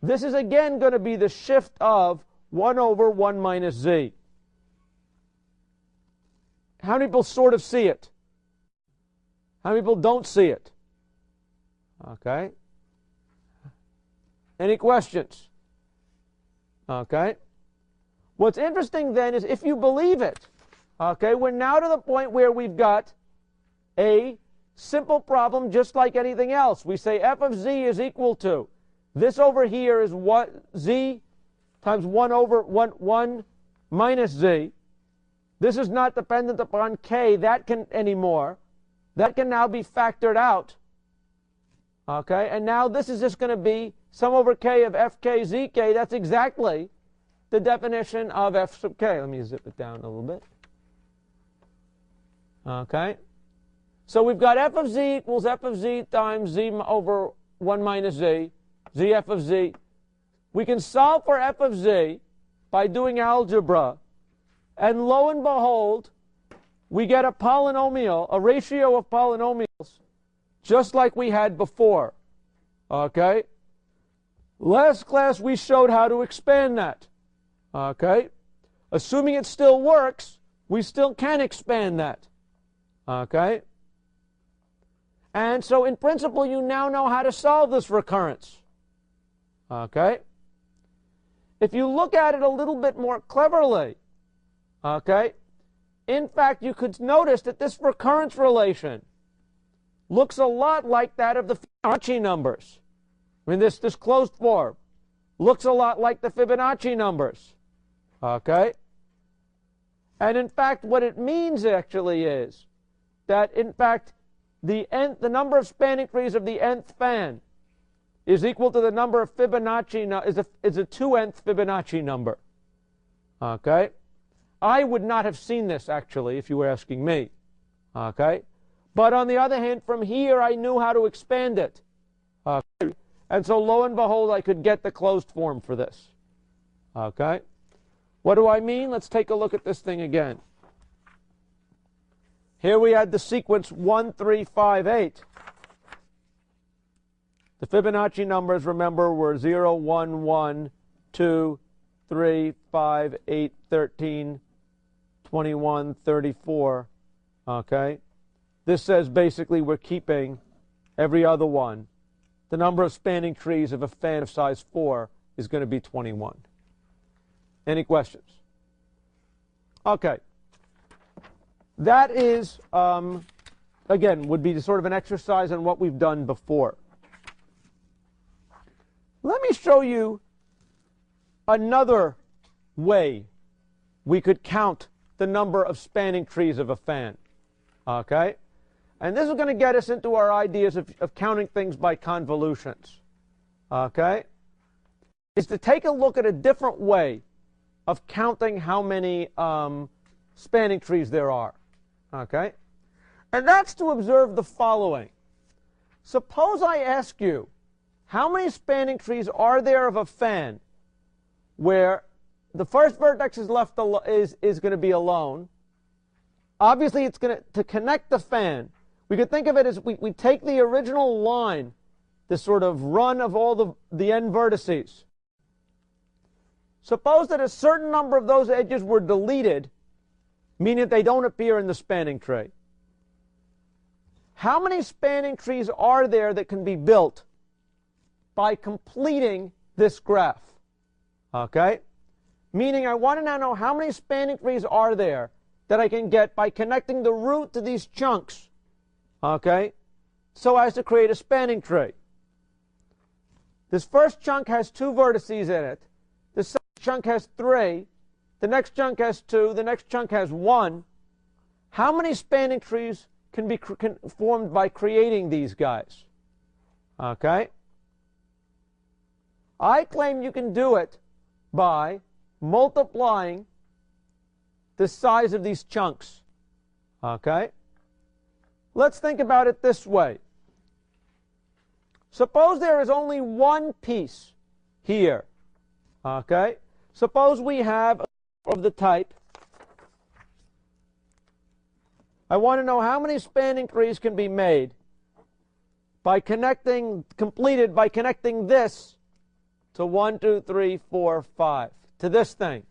this is again going to be the shift of 1 over 1 minus z. How many people sort of see it? How many people don't see it? Okay. Any questions? Okay. What's interesting then is if you believe it, okay, we're now to the point where we've got a simple problem just like anything else. We say f of z is equal to, this over here is what z times 1 over 1 minus z. This is not dependent upon k that can anymore. That can now be factored out. Okay, and now this is just going to be sum over k of fk zk. That's exactly the definition of f sub k. Let me zip it down a little bit. Okay, so we've got f of z equals f of z times z over 1 minus z, zf of z. We can solve for f of z by doing algebra, and lo and behold, we get a polynomial, a ratio of polynomials, just like we had before. Okay? Last class we showed how to expand that. Okay? Assuming it still works, we still can expand that. Okay? And so in principle you now know how to solve this recurrence. Okay? If you look at it a little bit more cleverly, okay, in fact you could notice that this recurrence relation looks a lot like that of the Fibonacci numbers. I mean, this closed form looks a lot like the Fibonacci numbers. Okay? And in fact, what it means actually is that, in fact, the number of spanning trees of the nth fan is equal to the number of Fibonacci, is a 2nth Fibonacci number. Okay? I would not have seen this, actually, if you were asking me. Okay? But on the other hand, from here, I knew how to expand it. Okay? And so, lo and behold, I could get the closed form for this. Okay? What do I mean? Let's take a look at this thing again. Here we had the sequence 1, 3, 5, 8. The Fibonacci numbers, remember, were 0, 1, 1, 2, 3, 5, 8, 13, 21, 34. Okay? This says basically we're keeping every other one. The number of spanning trees of a fan of size 4 is going to be 21. Any questions? Okay. That is, again, would be sort of an exercise on what we've done before. Let me show you another way we could count the number of spanning trees of a fan. Okay? And this is going to get us into our ideas of counting things by convolutions. Okay? Is to take a look at a different way of counting how many spanning trees there are. Okay? And that's to observe the following. Suppose I ask you, how many spanning trees are there of a fan where the first vertex is left is going to be alone? Obviously, it's going to connect the fan. We could think of it as we take the original line, this sort of run of all the n vertices. Suppose that a certain number of those edges were deleted, meaning that they don't appear in the spanning tree. How many spanning trees are there that can be built by completing this graph? Okay? Meaning I want to now know how many spanning trees are there that I can get by connecting the root to these chunks, okay, so as to create a spanning tree. This first chunk has 2 vertices in it. The second chunk has 3. The next chunk has 2. The next chunk has 1. How many spanning trees can be formed by creating these guys? Okay? I claim you can do it by multiplying the size of these chunks. Okay? Let's think about it this way. Suppose there is only one piece here. Okay? Suppose we have of the type. I want to know how many spanning trees can be made completed by connecting this to 1, 2, 3, 4, 5, to this thing.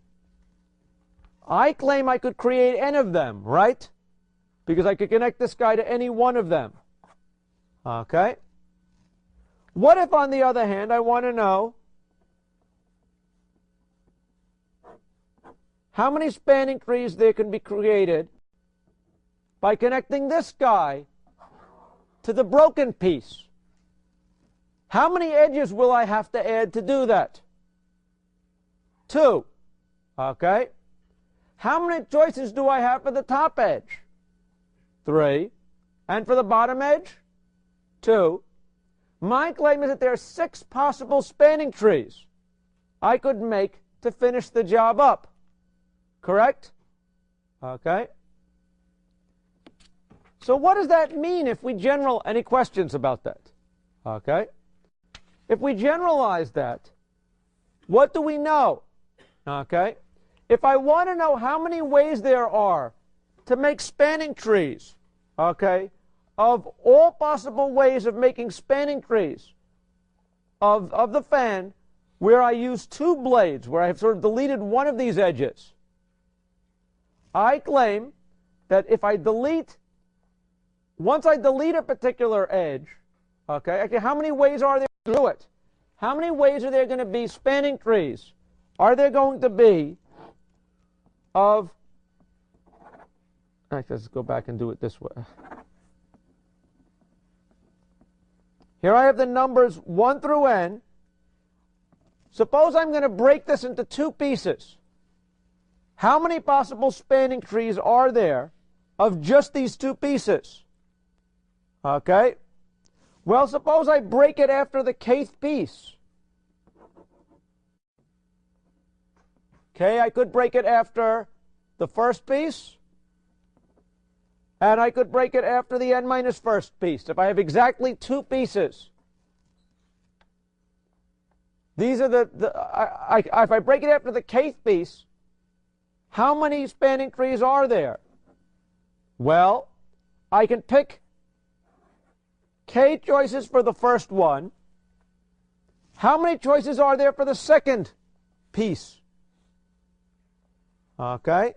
I claim I could create n of them, right? Because I could connect this guy to any one of them. Okay? What if, on the other hand, I want to know how many spanning trees there can be created by connecting this guy to the broken piece? How many edges will I have to add to do that? 2. Okay? How many choices do I have for the top edge? 3. And for the bottom edge? 2. My claim is that there are 6 possible spanning trees I could make to finish the job up. Correct? Okay. So what does that mean if we any questions about that? Okay. If we generalize that, what do we know? Okay. If I want to know how many ways there are to make spanning trees, okay, of all possible ways of making spanning trees of the fan, where I use 2 blades, where I have sort of deleted one of these edges, I claim that if I once I delete a particular edge, okay, how many ways are there to do it? How many ways are there going to be spanning trees? Are there going to be of, let's go back and do it this way. Here I have the numbers 1 through n. Suppose I'm going to break this into 2 pieces. How many possible spanning trees are there of just these 2 pieces? Okay. Well, suppose I break it after the kth piece. Okay, I could break it after the first piece, and I could break it after the n minus first piece. If I have exactly 2 pieces, these are if I break it after the kth piece, how many spanning trees are there? Well, I can pick k choices for the first one. How many choices are there for the second piece? Okay.